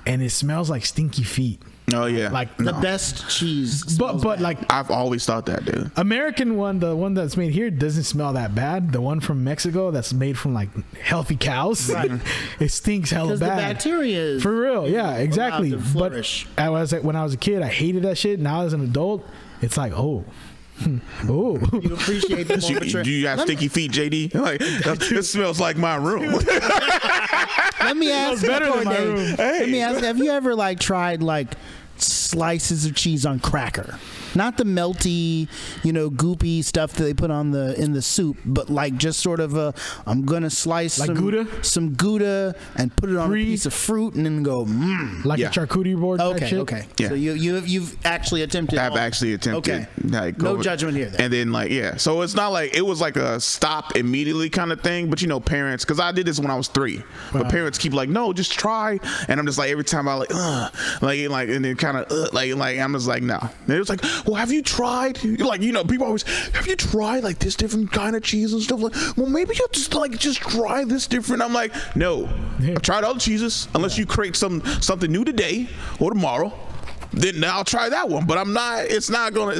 [SPEAKER 3] and it smells like stinky feet.
[SPEAKER 4] Oh yeah.
[SPEAKER 3] Like
[SPEAKER 2] the best cheese.
[SPEAKER 3] But like
[SPEAKER 4] I've always thought that, dude.
[SPEAKER 3] American one, the one that's made here doesn't smell that bad. The one from Mexico that's made from like healthy cows, it stinks hella bad.
[SPEAKER 2] The bacteria is
[SPEAKER 3] for real. Yeah, exactly.
[SPEAKER 2] allowed to
[SPEAKER 3] But
[SPEAKER 2] flourish.
[SPEAKER 3] when I was a kid, I hated that shit. Now as an adult, it's like
[SPEAKER 2] You appreciate the moment.
[SPEAKER 4] Do you have sticky feet, JD? Like it smells like my room.
[SPEAKER 2] Let me ask you,
[SPEAKER 3] better than my
[SPEAKER 2] Corde,
[SPEAKER 3] room.
[SPEAKER 2] Let me ask, have you ever like tried like slices of cheese on cracker? Not the melty, goopy stuff that they put in the soup, but like just sort of I'm gonna slice
[SPEAKER 3] Like
[SPEAKER 2] some Gouda and put it on a piece of fruit and then go
[SPEAKER 3] like a charcuterie board. type shit.
[SPEAKER 2] Okay.
[SPEAKER 4] Yeah.
[SPEAKER 2] So you've actually attempted.
[SPEAKER 4] I've actually attempted.
[SPEAKER 2] Okay.
[SPEAKER 4] Like,
[SPEAKER 2] No judgment here, then.
[SPEAKER 4] And then so it's not like it was like a stop immediately kind of thing. But parents, because I did this when I was 3. But parents keep like, no, just try. And I'm just like every time I like and then kind of like I'm just like no. And it was like, well, have you tried? Like people always, have you tried like this different kind of cheese and stuff? Like, well, maybe you'll just try this different. I'm like, no, I've tried all the cheeses. Unless you create something new today or tomorrow, then I'll try that one. But it's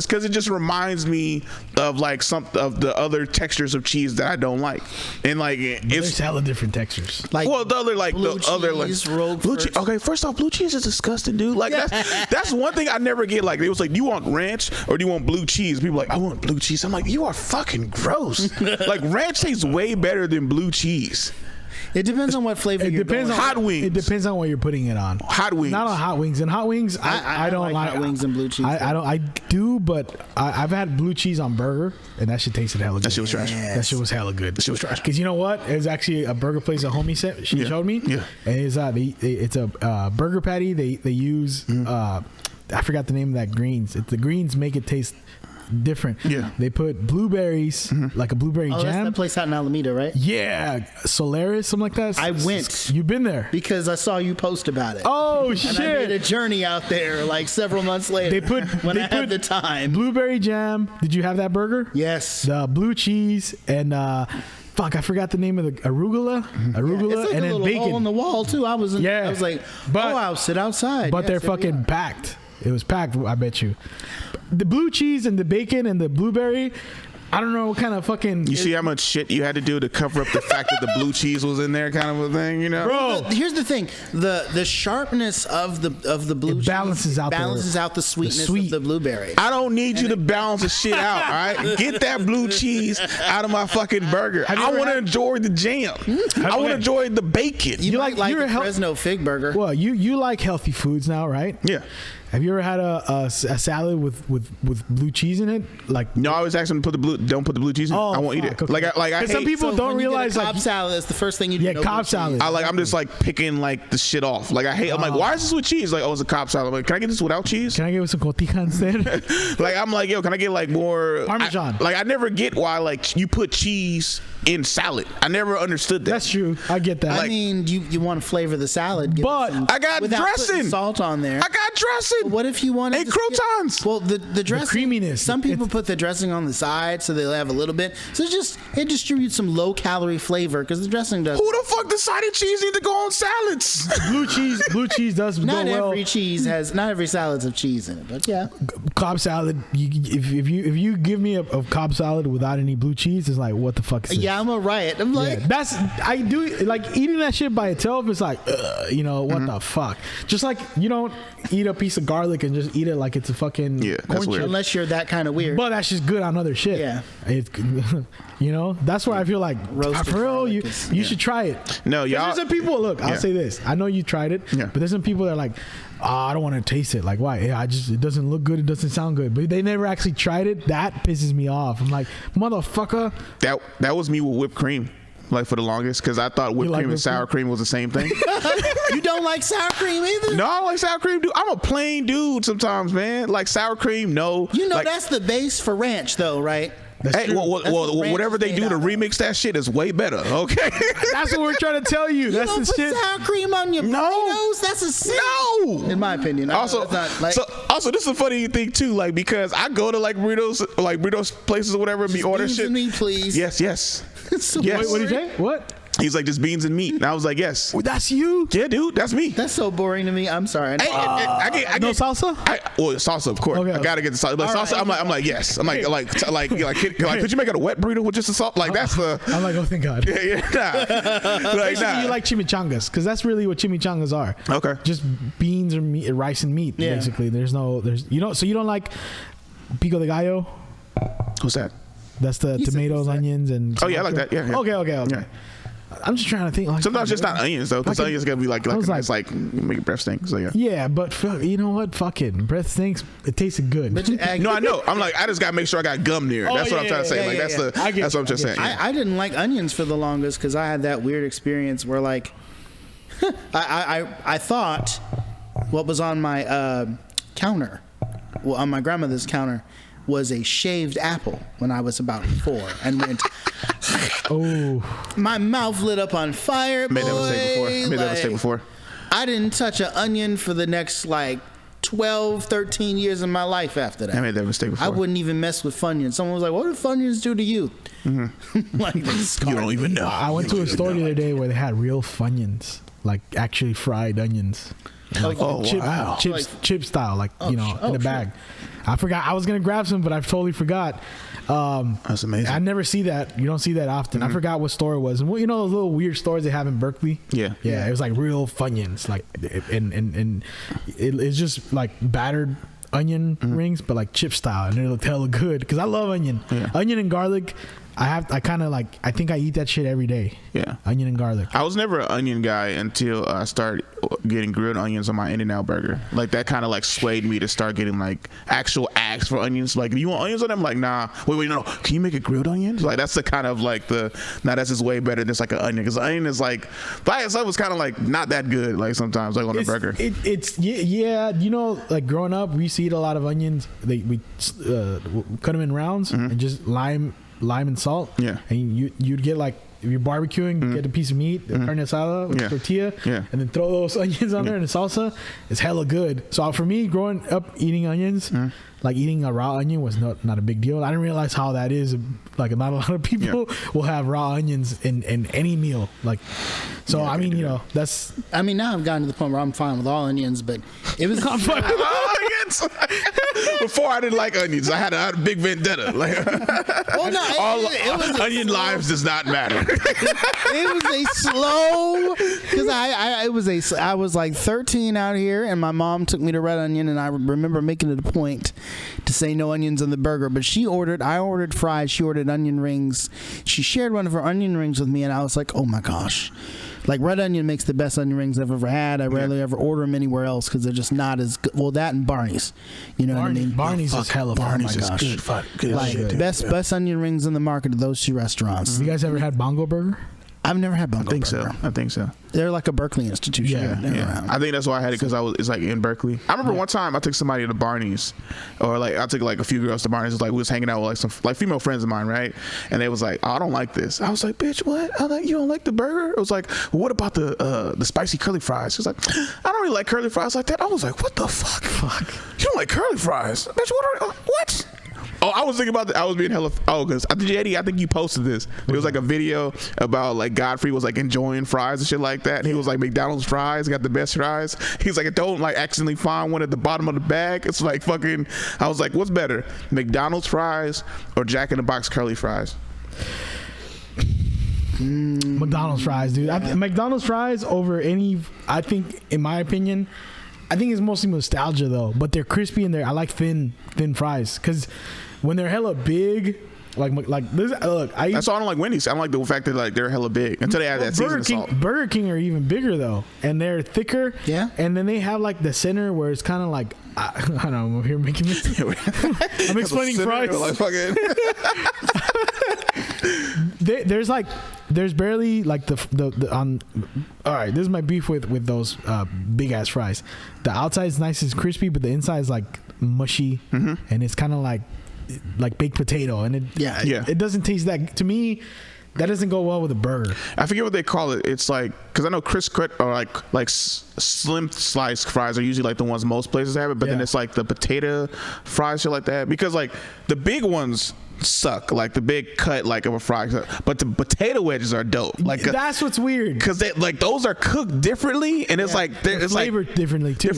[SPEAKER 4] because it just reminds me of like some of the other textures of cheese that I don't like. And like
[SPEAKER 3] There's hella different textures.
[SPEAKER 2] Like
[SPEAKER 4] the other
[SPEAKER 2] blue cheese,
[SPEAKER 4] okay, first off, blue cheese is disgusting, dude. Like that's one thing I never get. Like it was like, do you want ranch or do you want blue cheese? People are like, I want blue cheese. I'm like, you are fucking gross. Like ranch tastes way better than blue cheese.
[SPEAKER 2] It depends on what flavor you're going.
[SPEAKER 4] Hot wings.
[SPEAKER 3] It depends on what you're putting it on.
[SPEAKER 4] Hot wings.
[SPEAKER 3] Not on hot wings. And hot wings, I don't like
[SPEAKER 2] hot wings and blue cheese.
[SPEAKER 3] I do, but I've had blue cheese on burger, and that shit tasted hella good.
[SPEAKER 4] That shit was trash.
[SPEAKER 3] That shit was hella good.
[SPEAKER 4] That shit was trash.
[SPEAKER 3] Because you know what? It was actually a burger place a homie she showed me.
[SPEAKER 4] Yeah.
[SPEAKER 3] And it's a burger patty. They use I forgot the name of that greens. The greens make it taste different.
[SPEAKER 4] Yeah.
[SPEAKER 3] They put blueberries, like a blueberry
[SPEAKER 2] That's
[SPEAKER 3] jam.
[SPEAKER 2] that place out in Alameda, right?
[SPEAKER 3] Yeah, Solaris, something like that.
[SPEAKER 2] I went.
[SPEAKER 3] You've been there
[SPEAKER 2] Because I saw you post about it.
[SPEAKER 3] Oh
[SPEAKER 2] and
[SPEAKER 3] shit!
[SPEAKER 2] I made a journey out there like several months later.
[SPEAKER 3] They put
[SPEAKER 2] when I had the time.
[SPEAKER 3] Blueberry jam. Did you have that burger?
[SPEAKER 2] Yes.
[SPEAKER 3] The blue cheese and fuck, I forgot the name of the arugula. Arugula
[SPEAKER 2] It's like
[SPEAKER 3] and
[SPEAKER 2] a
[SPEAKER 3] then
[SPEAKER 2] little
[SPEAKER 3] bacon.
[SPEAKER 2] hole in the wall too. I was like, I'll sit outside.
[SPEAKER 3] But they're
[SPEAKER 2] Yes, there we
[SPEAKER 3] fucking
[SPEAKER 2] are.
[SPEAKER 3] packed. It was packed, I bet you. The blue cheese and the bacon and the blueberry, I don't know what kind of fucking.
[SPEAKER 4] You see how much shit you had to do to cover up the fact that the blue cheese was in there, kind of a thing,
[SPEAKER 3] Bro,
[SPEAKER 2] Here's the thing: the sharpness of the blue cheese
[SPEAKER 3] balances out
[SPEAKER 2] the sweetness of the blueberry.
[SPEAKER 4] I don't need you to balance the shit out, all right? Get that blue cheese out of my fucking burger. I want to enjoy the jam. I want to enjoy the bacon.
[SPEAKER 2] You
[SPEAKER 3] like-
[SPEAKER 2] like
[SPEAKER 3] you're
[SPEAKER 2] the
[SPEAKER 3] a hel-
[SPEAKER 2] Fresno fig burger?
[SPEAKER 3] Well, you like healthy foods now, right?
[SPEAKER 4] Yeah.
[SPEAKER 3] Have you ever had a salad with blue cheese in it? Like
[SPEAKER 4] No, I always ask them to don't put the blue cheese in. I won't eat it.
[SPEAKER 3] Okay.
[SPEAKER 4] I hate,
[SPEAKER 3] some people don't realize
[SPEAKER 2] Cobb
[SPEAKER 3] like
[SPEAKER 2] salad. That's the first thing you do.
[SPEAKER 3] Yeah, Cobb salad.
[SPEAKER 4] I'm just like picking like the shit off. Like I hate. I'm like, why is this with cheese? Like, oh, it's a Cobb salad. I'm like, can I get this without cheese?
[SPEAKER 3] Can I get some cotija instead?
[SPEAKER 4] Like I'm like, yo, can I get like more
[SPEAKER 3] Parmesan?
[SPEAKER 4] I never get why like you put cheese in salad. I never understood that.
[SPEAKER 3] That's true. I get that.
[SPEAKER 2] I mean, you want to flavor the salad,
[SPEAKER 3] But
[SPEAKER 4] I got
[SPEAKER 2] without
[SPEAKER 4] dressing.
[SPEAKER 2] putting salt on there.
[SPEAKER 4] I got dressing.
[SPEAKER 2] What if you wanted
[SPEAKER 4] and
[SPEAKER 2] to
[SPEAKER 4] croutons?
[SPEAKER 2] Well, the dressing,
[SPEAKER 3] creaminess.
[SPEAKER 2] Some people put the dressing on the side so they'll have a little bit. So it distributes some low calorie flavor because the dressing does.
[SPEAKER 4] Who the fuck decided cheese need to go on salads?
[SPEAKER 3] blue cheese does
[SPEAKER 2] Not
[SPEAKER 3] go well.
[SPEAKER 2] not every salad's have cheese in it, but yeah.
[SPEAKER 3] Cobb salad. If you give me a Cobb salad without any blue cheese, it's like what the fuck is this?
[SPEAKER 2] Yeah, I'm a riot. I'm like,
[SPEAKER 3] I do like eating that shit by itself. It's like, what the fuck? Just like you don't eat a piece of garlic and just eat it like it's a fucking
[SPEAKER 4] that's
[SPEAKER 3] corn
[SPEAKER 4] weird.
[SPEAKER 3] chip.
[SPEAKER 2] unless you're that kind of weird.
[SPEAKER 3] But that's just good on other shit.
[SPEAKER 2] Yeah.
[SPEAKER 3] That's where I feel like
[SPEAKER 2] Roasted
[SPEAKER 3] for real,
[SPEAKER 2] garlic
[SPEAKER 3] you should try it.
[SPEAKER 4] No,
[SPEAKER 3] 'Cause
[SPEAKER 4] y'all.
[SPEAKER 3] there's some people. Look, I'll say this. I know you tried it,
[SPEAKER 4] Yeah.
[SPEAKER 3] but there's some people that are like, I don't want to taste it. Like, why? It doesn't look good. It doesn't sound good. But they never actually tried it. That pisses me off. I'm like, motherfucker.
[SPEAKER 4] That was me with whipped cream. Like for the longest, because I thought whipped cream and sour cream was the same thing.
[SPEAKER 2] You don't like sour cream either?
[SPEAKER 4] No, I don't like sour cream, dude. I'm a plain dude sometimes, man. Like sour cream, no.
[SPEAKER 2] You know
[SPEAKER 4] like,
[SPEAKER 2] that's the base for ranch, though, right?
[SPEAKER 4] Hey, well,
[SPEAKER 2] ranch
[SPEAKER 4] whatever they
[SPEAKER 2] is
[SPEAKER 4] do
[SPEAKER 2] made
[SPEAKER 4] to
[SPEAKER 2] out of.
[SPEAKER 4] remix that shit is way better. Okay.
[SPEAKER 3] That's what we're trying to tell you. That's
[SPEAKER 2] You don't
[SPEAKER 3] the
[SPEAKER 2] put
[SPEAKER 3] shit.
[SPEAKER 2] sour cream on your burritos? That's a sin.
[SPEAKER 4] No.
[SPEAKER 2] In my opinion.
[SPEAKER 4] Also,
[SPEAKER 2] it's not, like,
[SPEAKER 4] also, this is a funny thing too. Like because I go to like burritos places or whatever, and be ordering
[SPEAKER 2] beans
[SPEAKER 4] shit.
[SPEAKER 2] and meat, please.
[SPEAKER 4] Yes.
[SPEAKER 2] So
[SPEAKER 4] Yes.
[SPEAKER 3] Wait, what do you say? What?
[SPEAKER 4] He's like just beans and meat, and I was like, yes.
[SPEAKER 3] Well, that's you.
[SPEAKER 4] Yeah, dude, that's me.
[SPEAKER 2] That's so boring to me. I'm sorry.
[SPEAKER 4] I
[SPEAKER 3] No
[SPEAKER 4] get
[SPEAKER 3] salsa?
[SPEAKER 4] salsa, of course.
[SPEAKER 3] Okay.
[SPEAKER 4] I gotta get the salsa. But
[SPEAKER 2] All
[SPEAKER 4] salsa,
[SPEAKER 2] right.
[SPEAKER 4] I'm like, yes. I'm like, could you make it a wet burrito with just the salt? Like that's the.
[SPEAKER 3] I'm like, oh, thank God.
[SPEAKER 4] Nah. Like, nah.
[SPEAKER 3] You like chimichangas because that's really what chimichangas are.
[SPEAKER 4] Okay.
[SPEAKER 3] Just beans or meat, rice and meat,
[SPEAKER 2] Yeah.
[SPEAKER 3] basically. So you don't like pico de gallo?
[SPEAKER 4] What's that?
[SPEAKER 3] That's the
[SPEAKER 2] said
[SPEAKER 3] tomatoes,
[SPEAKER 2] what's that?
[SPEAKER 3] onions, and
[SPEAKER 4] Oh yeah, I like that. Yeah.
[SPEAKER 3] Okay.
[SPEAKER 4] Yeah.
[SPEAKER 3] I'm just trying to think. Like,
[SPEAKER 4] Sometimes just not onions though, because
[SPEAKER 3] Like
[SPEAKER 4] onions gotta be like
[SPEAKER 3] was
[SPEAKER 4] a nice like make your breath stink. So yeah.
[SPEAKER 3] Yeah, but you know what? Fuck it. Breath stinks. It tasted good.
[SPEAKER 2] But you act-
[SPEAKER 4] No, I know. I'm like, I just gotta make sure I got gum near. That's what I'm trying to say. Like that's
[SPEAKER 3] I get
[SPEAKER 4] that's what I'm just saying.
[SPEAKER 2] I didn't like onions for the longest because I had that weird experience where like I thought what was on my counter, well, on my grandmother's counter, was a shaved apple when I was about 4 and went. My mouth lit up on fire.
[SPEAKER 4] Made that mistake before.
[SPEAKER 2] I didn't touch an onion for the next like 12, 13 years of my life after that.
[SPEAKER 4] I made that mistake before.
[SPEAKER 2] I wouldn't even mess with Funyuns. Someone was like, what do Funyuns do to you? Like,
[SPEAKER 4] You don't even know.
[SPEAKER 3] I went to a store the other day where they had real Funyuns, like actually fried onions.
[SPEAKER 4] Oh, wow.
[SPEAKER 3] Chip style, like in a bag. I forgot. I was gonna grab some, but I totally forgot.
[SPEAKER 4] That's amazing.
[SPEAKER 3] I never see that. You don't see that often. I forgot what store it was. And those little weird stores they have in Berkeley.
[SPEAKER 4] Yeah.
[SPEAKER 3] It was like real Funyuns, like and it's just like battered onion rings, but like chip style, and it looked hella good because I love onion, onion and garlic. I think I eat that shit every day.
[SPEAKER 4] Yeah.
[SPEAKER 3] Onion and garlic.
[SPEAKER 4] I was never an onion guy until I started getting grilled onions on my In-N-Out burger. Like that kind of like swayed me to start getting like actual axe for onions. Like, you want onions on them? Like, nah. Wait, no. Can you make it grilled onions? Like that's the kind of like that's just way better than just like an onion. Because onion is like by itself was kind of like not that good. Like sometimes like on a burger.
[SPEAKER 3] It's like growing up we used to eat a lot of onions. We cut them in rounds and just lime and salt.
[SPEAKER 4] Yeah.
[SPEAKER 3] And you'd get like, if you're barbecuing, get a piece of meat, carne asada with tortilla, and then throw those onions on there and the salsa. It's hella good. So for me, growing up eating onions, like eating a raw onion was not a big deal. I didn't realize how that is. Like not a lot of people will have raw onions in any meal. Like, so I mean, that's.
[SPEAKER 2] I mean, now I've gotten to the point where I'm fine with all onions, but it was.
[SPEAKER 4] Before I didn't like onions. I had a big vendetta. Like,
[SPEAKER 2] Well, no, it was
[SPEAKER 4] onion lives does not matter.
[SPEAKER 2] It was a slow because I was like 13 out here, and my mom took me to Red Onion, and I remember making it a point to say no onions on the burger. But I ordered fries, she ordered onion rings. She shared one of her onion rings with me, and I was like, oh my gosh. Like Red Onion makes the best onion rings I've ever had. I rarely ever order them anywhere else because they're just not as good. Well, that and Barney's. You know what I mean?
[SPEAKER 3] Barney's is hella fun.
[SPEAKER 4] Barney's is good. Good
[SPEAKER 2] Like
[SPEAKER 4] shit.
[SPEAKER 2] best onion rings in the market are those two restaurants.
[SPEAKER 3] You guys ever had Bongo Burger?
[SPEAKER 2] I've never had Bongo Burger.
[SPEAKER 4] I think so.
[SPEAKER 2] They're like a Berkeley institution.
[SPEAKER 3] Yeah.
[SPEAKER 4] I think that's why I had it because it's like in Berkeley. I remember one time I took somebody to Barney's, or like I took like a few girls to Barney's. It was like we was hanging out with like some like female friends of mine, right? And they was like, "Oh, I don't like this." I was like, "Bitch, what? You don't like the burger?" It was like, well, "What about the spicy curly fries?" She was like, "I don't really like curly fries like that." I was like, "What the fuck? You don't like curly fries, bitch? What?" Oh, I was thinking about that. I was being hella. Oh, because JD, I think you posted this. It was like a video about like Godfrey was like enjoying fries and shit like that. And he was like, McDonald's fries got the best fries. He's like, don't like accidentally find one at the bottom of the bag. It's like fucking. I was like, what's better, McDonald's fries or Jack in the Box curly fries?
[SPEAKER 3] McDonald's fries, dude. McDonald's fries over any. I think, in my opinion, I think it's mostly nostalgia though. But they're crispy and I like thin fries because when they're hella big, like this. Look,
[SPEAKER 4] That's why I don't like Wendy's. I don't like the fact that like they're hella big until they add that seasoning salt.
[SPEAKER 3] Burger King are even bigger though, and they're thicker.
[SPEAKER 2] Yeah.
[SPEAKER 3] And then they have like the center where it's kind of like I don't know. I'm over here making this. I'm explaining fries.
[SPEAKER 4] Like fucking.
[SPEAKER 3] There's barely like the on. All right, this is my beef with those big ass fries. The outside is nice and crispy, but the inside is like mushy, and it's kind of like baked potato, and it doesn't taste that to me. That doesn't go well with a burger.
[SPEAKER 4] I forget what they call it. It's like because I know crisp cut or like slim sliced fries are usually like the ones most places have it, but then it's like the potato fries shit like that because like the big ones suck, like the big cut like of a fry, but the potato wedges are dope. Like
[SPEAKER 3] that's what's weird
[SPEAKER 4] because they like those are cooked differently and it's like it's
[SPEAKER 3] flavored differently too.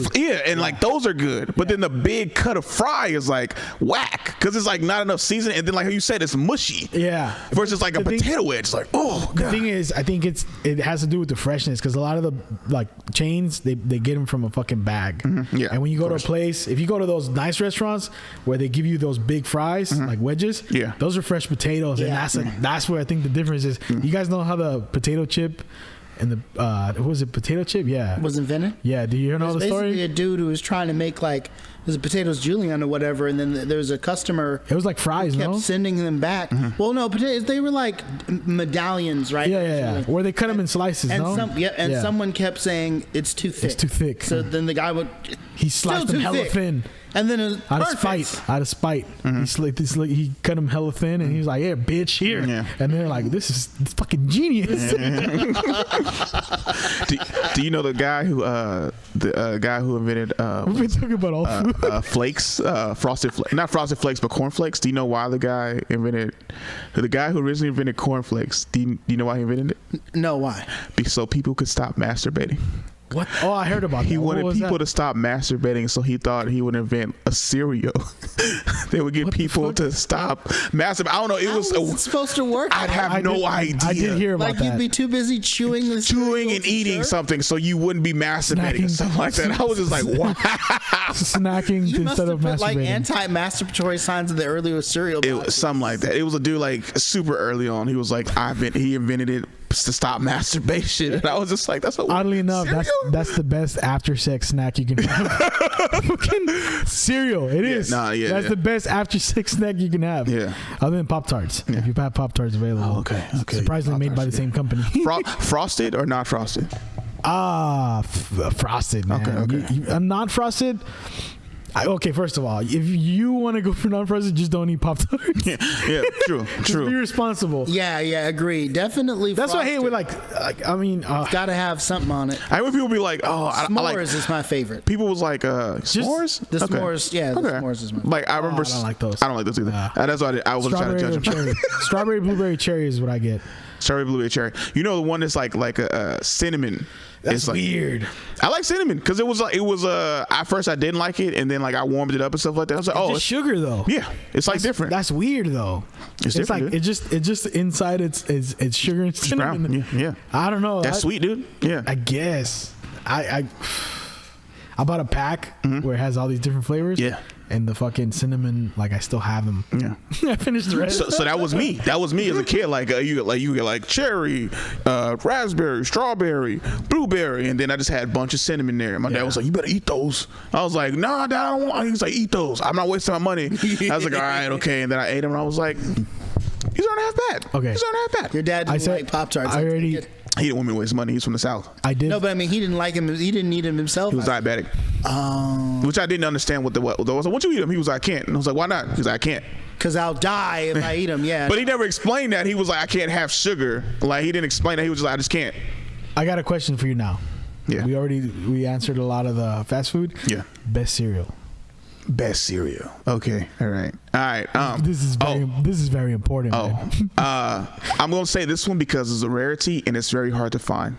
[SPEAKER 4] Like those are good, but then the big cut of fry is like whack because it's like not enough seasoning, and then like you said, it's mushy.
[SPEAKER 3] Yeah.
[SPEAKER 4] Versus like a potato wedge, it's like
[SPEAKER 3] The thing is, I think it has to do with the freshness because a lot of the like chains they get them from a fucking bag.
[SPEAKER 4] Yeah.
[SPEAKER 3] And when you go to a place, if you go to those nice restaurants where they give you those big fries like wedges.
[SPEAKER 4] Yeah,
[SPEAKER 3] those are fresh potatoes, and that's where I think the difference is. You guys know how the potato chip and the what was it, potato chip? Yeah,
[SPEAKER 2] was invented.
[SPEAKER 3] Yeah, do you know the story?
[SPEAKER 2] Basically, a dude who was trying to make like there's a potatoes julienne or whatever, and then there was a customer.
[SPEAKER 3] It was like fries,
[SPEAKER 2] kept sending them back. Well, no, potatoes. They were like medallions, right?
[SPEAKER 3] Yeah. Where they cut them in slices.
[SPEAKER 2] And someone kept saying it's too thick.
[SPEAKER 3] It's too thick.
[SPEAKER 2] So then the guy
[SPEAKER 3] he sliced them hella thin.
[SPEAKER 2] And then it was
[SPEAKER 3] out of spite, he cut him hella thin, and he was like, "Yeah, bitch, here." Yeah. And they're like, "This is fucking genius."
[SPEAKER 4] Do you know the guy who invented?
[SPEAKER 3] We've been talking about all food.
[SPEAKER 4] Flakes, frosted flakes, not frosted flakes, but cornflakes. Do you know why the guy who originally invented cornflakes? Do you know why he invented it?
[SPEAKER 2] No, why?
[SPEAKER 4] So people could stop masturbating.
[SPEAKER 3] What? Oh, I heard about that.
[SPEAKER 4] He wanted people to stop masturbating, so he thought he would invent a cereal. They would get people to stop masturbating. I don't know. It was
[SPEAKER 2] supposed to work.
[SPEAKER 4] I'd have no idea.
[SPEAKER 3] I did hear about that.
[SPEAKER 2] Like you'd be too busy chewing
[SPEAKER 4] and eating something, so you wouldn't be masturbating or something like that. I was just like, wow.
[SPEAKER 3] Snacking instead of masturbating.
[SPEAKER 2] Like anti-masturbatory signs in the earlier cereal.
[SPEAKER 4] It was something like that. It was a dude like super early on. He was like, he invented it to stop masturbation, and I was just like,
[SPEAKER 3] oddly enough, that's the best after sex snack you can have. Fucking cereal. It is. That's the best after sex snack you can have.
[SPEAKER 4] Yeah.
[SPEAKER 3] Other than Pop-Tarts. If you have Pop-Tarts available.
[SPEAKER 4] Oh, okay.
[SPEAKER 3] Surprisingly made by the same company.
[SPEAKER 4] Frosted or not frosted?
[SPEAKER 3] Frosted, man. Okay. Not frosted. Okay, first of all, if you want to go for non-frosted, just don't eat Pop-Tarts.
[SPEAKER 4] Yeah, true.
[SPEAKER 2] Just
[SPEAKER 3] be responsible.
[SPEAKER 2] Yeah, agree. Definitely.
[SPEAKER 3] That's why I hate with I mean,
[SPEAKER 2] it's got to have something on it.
[SPEAKER 4] I hear people be like,
[SPEAKER 2] s'mores is my favorite.
[SPEAKER 4] People was like, s'mores?
[SPEAKER 2] The s'mores, the s'mores is my favorite.
[SPEAKER 4] Like, I remember.
[SPEAKER 3] I don't like those.
[SPEAKER 4] I don't like those either. That's why I wasn't trying to judge them.
[SPEAKER 3] Strawberry, blueberry, cherry is what I get.
[SPEAKER 4] Strawberry, blueberry, cherry. You know the one that's like a cinnamon.
[SPEAKER 3] That's weird.
[SPEAKER 4] I like cinnamon because it was at first I didn't like it, and then like I warmed it up and stuff like that. I was like,
[SPEAKER 3] it's sugar though.
[SPEAKER 4] Yeah, it's like different.
[SPEAKER 3] That's weird though.
[SPEAKER 4] It's
[SPEAKER 3] different, like dude. it just inside it's sugar and cinnamon.
[SPEAKER 4] Yeah.
[SPEAKER 3] I don't know.
[SPEAKER 4] That's sweet, dude. Yeah.
[SPEAKER 3] I guess I bought a pack where it has all these different flavors.
[SPEAKER 4] Yeah.
[SPEAKER 3] and the fucking cinnamon, like I still have them.
[SPEAKER 4] Yeah.
[SPEAKER 3] I finished the rest.
[SPEAKER 4] So that was me. That was me as a kid. You get like cherry, raspberry, strawberry, blueberry, and then I just had a bunch of cinnamon there. My dad was like, "You better eat those." I was like, "Nah, Dad, I don't want." He was like, "Eat those. I'm not wasting my money." I was like, "All right, okay." And then I ate them, and I was like, "These aren't half bad."
[SPEAKER 3] Okay.
[SPEAKER 4] These aren't half bad.
[SPEAKER 2] Your dad didn't like Pop-Tarts.
[SPEAKER 3] I already.
[SPEAKER 4] He didn't want me to waste money. He's from the South.
[SPEAKER 3] I did.
[SPEAKER 2] No, but I mean, he didn't like him. He didn't eat him himself.
[SPEAKER 4] He was diabetic. Which I didn't understand what was. I was like, "Won't you eat them?" He was like, "I can't." And I was like, "Why not?" He was like, "I can't."
[SPEAKER 2] Because I'll die if I eat them. Yeah.
[SPEAKER 4] But he never explained that. He was like, "I can't have sugar." Like, he didn't explain that. He was just like, "I just can't."
[SPEAKER 3] I got a question for you now.
[SPEAKER 4] Yeah.
[SPEAKER 3] We answered a lot of the fast food.
[SPEAKER 4] Yeah.
[SPEAKER 3] Best cereal.
[SPEAKER 4] Best cereal. Okay. All right.
[SPEAKER 3] This is very important. Man.
[SPEAKER 4] I'm gonna say this one because it's a rarity and it's very hard to find.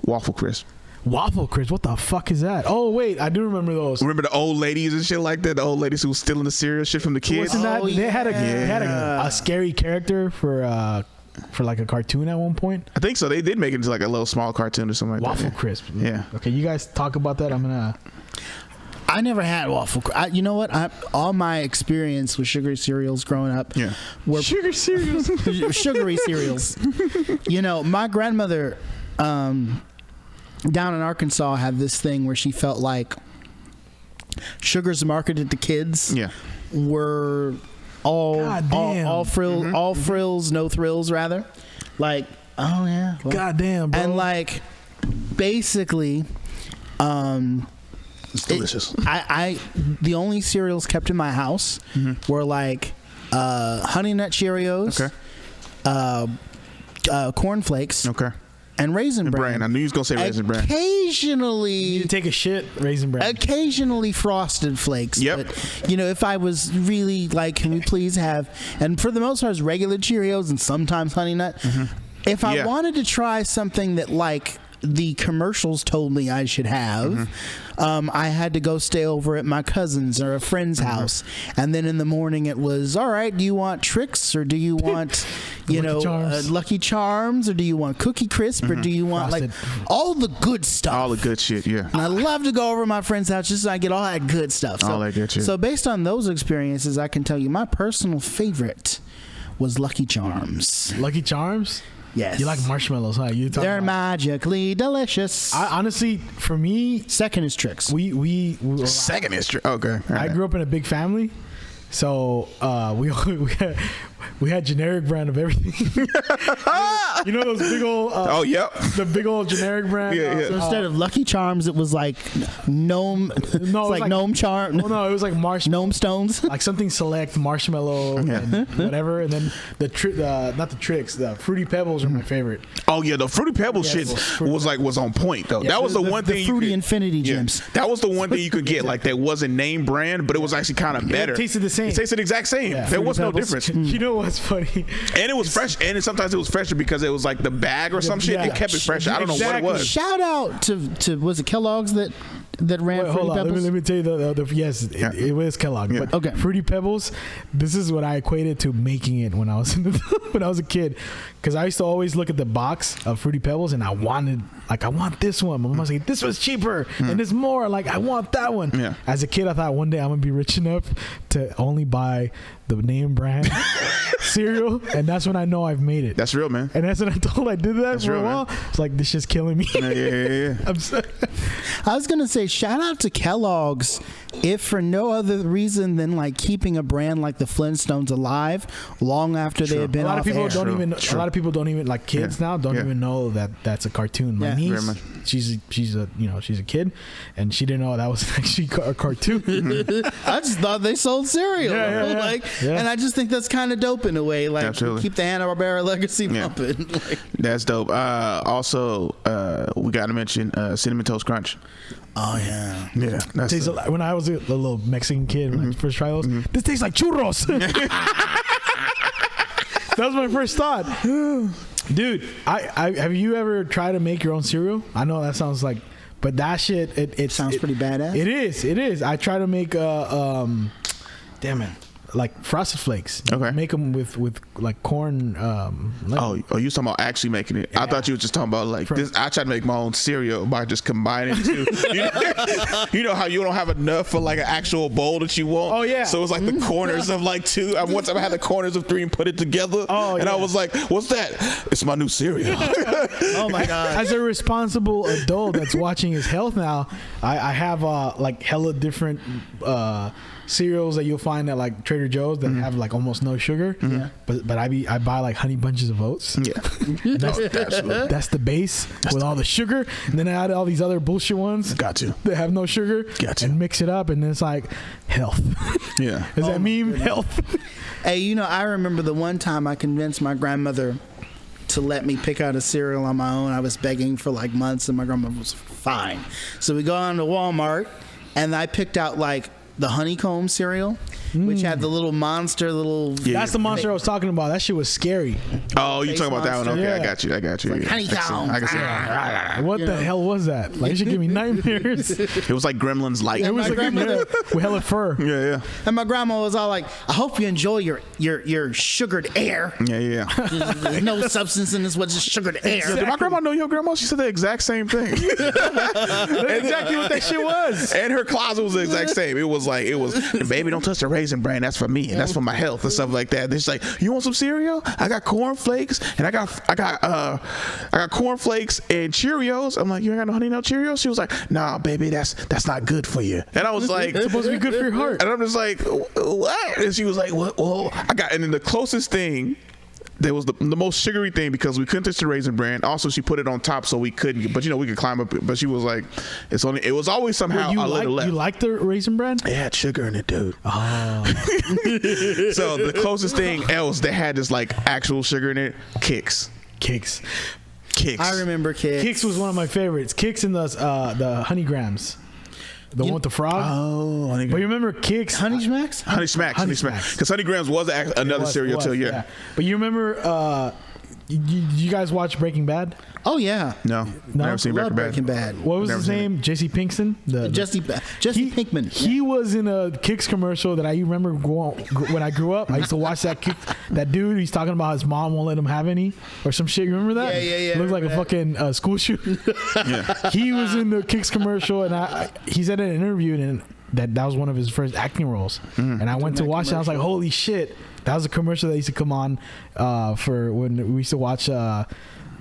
[SPEAKER 4] Waffle Crisp.
[SPEAKER 3] Waffle Crisp. What the fuck is that? Oh wait, I do remember those.
[SPEAKER 4] Remember the old ladies and shit like that? The old ladies who was stealing the cereal shit from the kids.
[SPEAKER 3] Wasn't that they had
[SPEAKER 2] yeah.
[SPEAKER 3] a scary character for like a cartoon at one point?
[SPEAKER 4] I think so. They did make it into like a little small cartoon or something like
[SPEAKER 3] Waffle
[SPEAKER 4] that.
[SPEAKER 3] Crisp.
[SPEAKER 4] Yeah.
[SPEAKER 3] Okay, you guys talk about that.
[SPEAKER 2] I never had waffle. You know what? All my experience with sugary cereals growing up were
[SPEAKER 3] sugar cereals.
[SPEAKER 2] sugary cereals. You know, my grandmother down in Arkansas had this thing where she felt like sugars marketed to kids were all frills, no thrills, rather. Like, oh yeah, well,
[SPEAKER 3] goddamn, bro.
[SPEAKER 2] And like, basically,
[SPEAKER 4] it's delicious.
[SPEAKER 2] The only cereals kept in my house were like Honey Nut Cheerios, Corn Flakes, and Raisin Bran.
[SPEAKER 4] I knew you was gonna say Raisin Bran.
[SPEAKER 2] Occasionally,
[SPEAKER 3] you take a shit, Raisin Bran.
[SPEAKER 2] Occasionally Frosted Flakes.
[SPEAKER 4] Yep.
[SPEAKER 2] But, you know, if I was really like, can we please have? And for the most part, it's regular Cheerios and sometimes Honey Nut. If I wanted to try something that like the commercials told me I should have, I had to go stay over at my cousin's or a friend's house, and then in the morning it was, all right, do you want Trix or do you want Lucky Charms, or do you want Cookie Crisp, or do you want
[SPEAKER 3] Frosted.
[SPEAKER 2] like all the good stuff,
[SPEAKER 4] all the good shit? And
[SPEAKER 2] I love to go over to my friend's house just so I get all that good stuff.
[SPEAKER 4] All that good shit.
[SPEAKER 2] So based on those experiences, I can tell you my personal favorite was Lucky Charms.
[SPEAKER 3] Lucky Charms.
[SPEAKER 2] Yes.
[SPEAKER 3] You like marshmallows, huh?
[SPEAKER 2] They're magically delicious.
[SPEAKER 3] Honestly, for me,
[SPEAKER 2] second is Trix.
[SPEAKER 4] Second is Trix. Okay.
[SPEAKER 3] I grew up in a big family, so we had generic brand of everything. You know those big old. The big old generic brand.
[SPEAKER 2] So instead of Lucky Charms, it was like gnome. No, like gnome charm.
[SPEAKER 3] Oh no, it was like
[SPEAKER 2] gnome stones.
[SPEAKER 3] Like something select marshmallow and whatever, and then not the Trix, the Fruity Pebbles are my favorite.
[SPEAKER 4] Oh yeah, the Fruity Pebbles shit was on point though. That was the one thing.
[SPEAKER 2] Fruity Infinity Gems.
[SPEAKER 4] That was the one thing you could get like that wasn't name brand, but it was actually kind of better.
[SPEAKER 3] It tasted the same.
[SPEAKER 4] It tasted the exact same. There was no difference.
[SPEAKER 3] You know what's funny?
[SPEAKER 4] And it was fresh, and sometimes it was fresher because it was like the bag or some shit. It kept it fresh. I don't know what it was.
[SPEAKER 2] Shout out to was it Kellogg's that ran Fruity Pebbles?
[SPEAKER 3] Let me tell you yes, it was Kellogg.
[SPEAKER 4] Yeah.
[SPEAKER 3] But Fruity Pebbles, this is what I equated to making it when I was when I was a kid, because I used to always look at the box of Fruity Pebbles and I want this one. My mom was like, this was cheaper and it's more. Like, I want that one.
[SPEAKER 4] Yeah.
[SPEAKER 3] As a kid, I thought one day I'm gonna be rich enough to only buy the name brand cereal, and that's when I know I've made it.
[SPEAKER 4] That's real, man.
[SPEAKER 3] And that's when I told I did that
[SPEAKER 4] that's
[SPEAKER 3] for
[SPEAKER 4] real,
[SPEAKER 3] a while.
[SPEAKER 4] Man.
[SPEAKER 3] It's like, this shit's killing me.
[SPEAKER 4] Yeah.
[SPEAKER 3] I'm sorry.
[SPEAKER 2] I was gonna say, shout out to Kellogg's, if for no other reason than like keeping a brand like the Flintstones alive long after they had been off air.
[SPEAKER 3] A lot of people don't even like kids now don't even know that that's a cartoon. My niece, she's a kid, and she didn't know that was actually a cartoon.
[SPEAKER 2] I just thought they sold cereal. And I just think that's kind of dope in a way. Like,
[SPEAKER 4] absolutely.
[SPEAKER 2] Keep the Hanna-Barbera legacy pumping.
[SPEAKER 4] That's dope. Also, we got to mention Cinnamon Toast Crunch.
[SPEAKER 2] Oh yeah,
[SPEAKER 4] yeah.
[SPEAKER 3] When I was a little Mexican kid, when I first tried those, this tastes like churros. That was my first thought, dude. I have you ever tried to make your own cereal? I know that sounds like, but that shit it
[SPEAKER 2] sounds pretty badass.
[SPEAKER 3] It is. I try to make damn it. like Frosted Flakes.
[SPEAKER 4] Okay.
[SPEAKER 3] Make them with like corn.
[SPEAKER 4] Oh, you talking about actually making it? I thought you were just talking about like this. I tried to make my own cereal by just combining two. You know how you don't have enough for like an actual bowl that you want.
[SPEAKER 3] Oh yeah.
[SPEAKER 4] So it's like the corners of like two. One time I had the corners of three and put it together.
[SPEAKER 3] Oh
[SPEAKER 4] and
[SPEAKER 3] yeah.
[SPEAKER 4] I was like, "What's that?" It's my new cereal.
[SPEAKER 2] Oh my god.
[SPEAKER 3] As a responsible adult that's watching his health now, I have like hella different cereals that you'll find at like Trader Joe's that have like almost no sugar. But I buy like Honey Bunches of Oats.
[SPEAKER 4] Yeah.
[SPEAKER 3] That's the base with all the sugar, and then I add all these other bullshit ones.
[SPEAKER 4] Got you.
[SPEAKER 3] That have no sugar.
[SPEAKER 4] Got you.
[SPEAKER 3] And mix it up, and it's like health.
[SPEAKER 4] Yeah.
[SPEAKER 3] Is that meme? Health.
[SPEAKER 2] Hey, you know, I remember the one time I convinced my grandmother to let me pick out a cereal on my own. I was begging for like months, and my grandmother was fine. So we go on to Walmart, and I picked out like the honeycomb cereal, which had the little monster,
[SPEAKER 3] That's the monster I was talking about. That shit was scary.
[SPEAKER 4] Oh, you talking about that one? Okay,
[SPEAKER 3] Yeah.
[SPEAKER 4] I got you.
[SPEAKER 2] like honeycomb.
[SPEAKER 4] I can see.
[SPEAKER 3] What the hell was that? Like, it should give me nightmares.
[SPEAKER 4] It was like Gremlins light.
[SPEAKER 3] It was like
[SPEAKER 2] grandmother-
[SPEAKER 3] with hella fur.
[SPEAKER 4] Yeah.
[SPEAKER 2] And my grandma was all like, "I hope you enjoy your sugared air.
[SPEAKER 4] Yeah.
[SPEAKER 2] There's no substance in this. What's just sugared air."
[SPEAKER 4] Did my grandma know your grandma? She said the exact same thing.
[SPEAKER 3] That's exactly what that shit was.
[SPEAKER 4] And her closet was the exact same. It was, baby, don't touch the Raisin Bran. That's for me, and that's for my health and stuff like that. And she's like, you want some cereal? I got corn flakes, and I got corn flakes and Cheerios. I'm like, you ain't got no Honey Nut Cheerios? She was like, nah, baby, that's not good for you. And I was like,
[SPEAKER 3] It's supposed to be good for your heart.
[SPEAKER 4] and I'm just like, what? And she was like, what? Well, and then the closest thing. There was the most sugary thing because we couldn't touch the Raisin Bran. Also, she put it on top so we couldn't. But we could climb up. But she was like, it was always somehow a little left.
[SPEAKER 3] You like the Raisin Bran?
[SPEAKER 4] It had sugar in it, dude.
[SPEAKER 3] Oh.
[SPEAKER 4] So the closest thing else that had this like actual sugar in it, Kix.
[SPEAKER 2] I remember Kix.
[SPEAKER 3] Kix was one of my favorites. Kix and the Honey Grams. The one with the frog.
[SPEAKER 4] Oh, Honey
[SPEAKER 3] But you remember Kix?
[SPEAKER 2] Honey Smacks?
[SPEAKER 4] Honey Smacks. Because Honey Grams was another cereal too. Yeah.
[SPEAKER 3] But you remember? You guys watch Breaking Bad?
[SPEAKER 2] Oh yeah.
[SPEAKER 4] No, never seen
[SPEAKER 2] Love
[SPEAKER 4] Breaking Bad.
[SPEAKER 2] Bad.
[SPEAKER 3] What was
[SPEAKER 4] Never
[SPEAKER 3] his
[SPEAKER 4] seen
[SPEAKER 3] name? Jesse Pinkman.
[SPEAKER 2] Jesse Pinkman.
[SPEAKER 3] He was in a Kix commercial that I remember when I grew up. I used to watch that dude. He's talking about his mom won't let him have any or some shit. You remember that?
[SPEAKER 2] Yeah.
[SPEAKER 3] Looks like a fucking school shooter.
[SPEAKER 4] Yeah.
[SPEAKER 3] He was in the Kix commercial, and he said in an interview and that was one of his first acting roles. And I went to watch it. I was like, holy shit. That was a commercial that used to come on for when we used to watch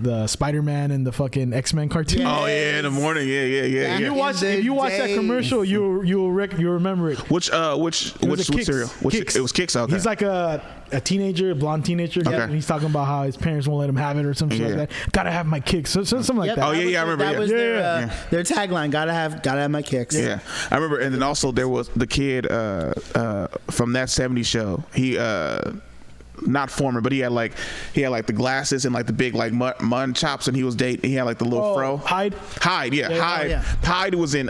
[SPEAKER 3] the Spider-Man and the fucking X-Men cartoon.
[SPEAKER 4] Oh yeah, in the morning. Yeah.
[SPEAKER 3] If you watch that commercial, you'll remember it.
[SPEAKER 4] Which
[SPEAKER 3] Kix.
[SPEAKER 4] cereal?
[SPEAKER 3] Kix.
[SPEAKER 4] It was Kix. Okay.
[SPEAKER 3] He's like a blonde teenager,
[SPEAKER 4] Okay.
[SPEAKER 3] and he's talking about how his parents won't let him have it or something like that. Gotta have my Kix, something like that.
[SPEAKER 4] Oh, yeah, I remember,
[SPEAKER 2] That
[SPEAKER 4] yeah.
[SPEAKER 2] was
[SPEAKER 4] Yeah.
[SPEAKER 2] their tagline. Gotta have my Kicks.
[SPEAKER 4] Yeah, I remember, and then also there was the kid from that '70s show. He not Foreman, but he had like the glasses and like the big like mutton chops, and he was dating. He had like the little fro.
[SPEAKER 3] Hyde.
[SPEAKER 4] Hyde, yeah. Hyde was in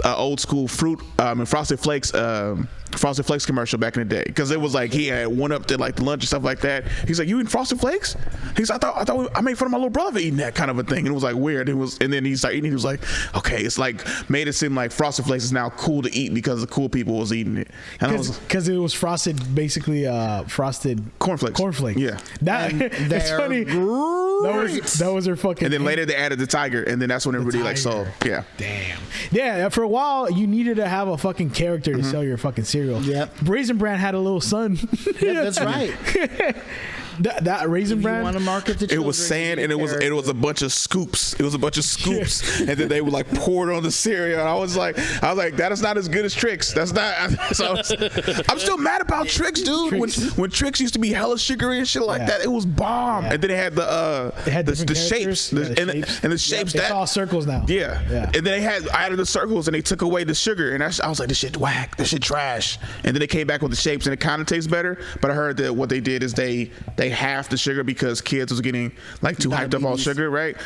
[SPEAKER 4] old school fruit and Frosted Flakes commercial back in the day, because it was like he had went up to like the lunch and stuff like that. He's like, you eating Frosted Flakes? He's I thought I made fun of my little brother for eating that kind of a thing, and it was like weird. And then he started eating. He was like, okay, it's like made it seem like Frosted Flakes is now cool to eat because the cool people was eating it.
[SPEAKER 3] Because it was frosted, basically frosted
[SPEAKER 4] cornflakes.
[SPEAKER 3] Yeah,
[SPEAKER 4] Yeah,
[SPEAKER 3] that's funny. That was their fucking.
[SPEAKER 4] And then later they added the tiger, and then that's when everybody like sold. Yeah.
[SPEAKER 3] Damn. Yeah. For a while, you needed to have a fucking character to sell your fucking cereal.
[SPEAKER 2] Yep.
[SPEAKER 3] Raisin Bran had a little son.
[SPEAKER 2] Yeah, that's right.
[SPEAKER 3] That Raisin Bran.
[SPEAKER 2] You want to market the
[SPEAKER 4] It
[SPEAKER 2] children,
[SPEAKER 4] was sand, and it was a bunch of scoops. It was a bunch of scoops, and then they would like pour it on the cereal. And I was like, that is not as good as Trix. That's not. So I'm still mad about Trix, dude. When Trix used to be hella sugary and shit like that, it was bomb. And then it had the shapes, and the shapes
[SPEAKER 3] It's all circles now.
[SPEAKER 4] Yeah. And then they added the circles, and they took away the sugar, and I was like, this shit whack, this shit trash. And then they came back with the shapes, and it kind of tastes better. But I heard that what they did is they they halved the sugar because kids was getting like too hyped up on sugar, right?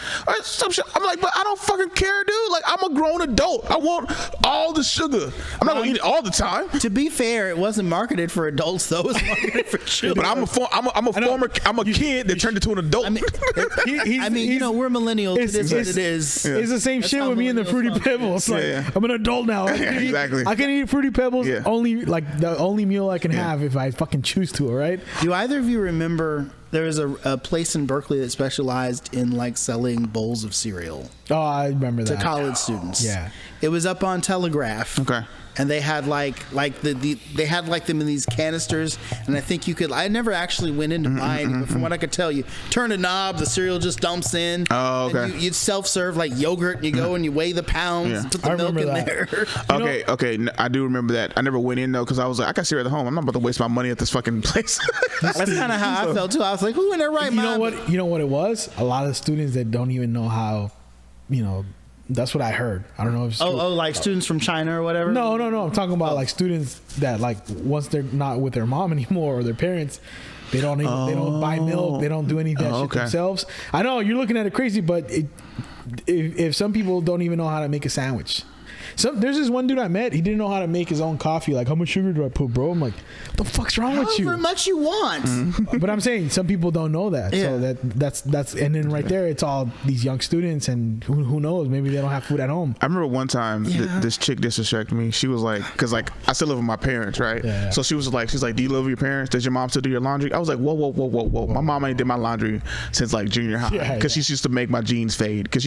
[SPEAKER 4] Some shit. I'm like, but I don't fucking care, dude. Like, I'm a grown adult. I want all the sugar. I'm not gonna eat it all the time.
[SPEAKER 2] To be fair, it wasn't marketed for adults though. It was marketed for children.
[SPEAKER 4] But I'm a kid that turned into an adult.
[SPEAKER 2] I mean, we're millennials. It is what it is.
[SPEAKER 3] It's the same shit with me and the Fruity Pebbles. Like, I'm an adult now.
[SPEAKER 4] Exactly.
[SPEAKER 3] I can eat Fruity Pebbles only like the only meal I can have if I fucking choose to. All right.
[SPEAKER 2] Do either of you remember there was a place in Berkeley that specialized in like selling bowls of cereal?
[SPEAKER 3] Oh, I remember that.
[SPEAKER 2] To college students.
[SPEAKER 3] Yeah.
[SPEAKER 2] It was up on Telegraph.
[SPEAKER 4] Okay.
[SPEAKER 2] And they had they had like them in these canisters, and I think you could. I never actually went in to buy it, but from what I could tell, you turn a knob, the cereal just dumps in.
[SPEAKER 4] Oh, okay.
[SPEAKER 2] You'd self-serve like yogurt, and you go and you weigh the pounds, and put the milk in there.
[SPEAKER 4] Okay, I do remember that. I never went in though because I was like, I got cereal at home. I'm not about to waste my money at this fucking place.
[SPEAKER 2] That's kind of how I felt too. I was like, who in their right mind?
[SPEAKER 3] You know what it was? A lot of students that don't even know how, that's what I heard. I don't know if it's true.
[SPEAKER 2] Like students from China or whatever?
[SPEAKER 3] No. I'm talking about like students that like once they're not with their mom anymore or their parents, they don't buy milk. They don't do any of that shit themselves. I know you're looking at it crazy, but if some people don't even know how to make a sandwich. There's this one dude I met. He didn't know how to make his own coffee. Like, how much sugar do I put, bro? I'm like, what the fuck's wrong with you?
[SPEAKER 2] However much you want.
[SPEAKER 3] But I'm saying some people don't know that.
[SPEAKER 2] Yeah.
[SPEAKER 3] So that's and then right there, it's all these young students, and who knows? Maybe they don't have food at home.
[SPEAKER 4] I remember one time this chick disrespected me. She was like, because like I still live with my parents, right?
[SPEAKER 3] Yeah.
[SPEAKER 4] So she's like, do you live with your parents? Does your mom still do your laundry? I was like, whoa. My mom ain't did my laundry since like junior high because she used to make my jeans fade. Because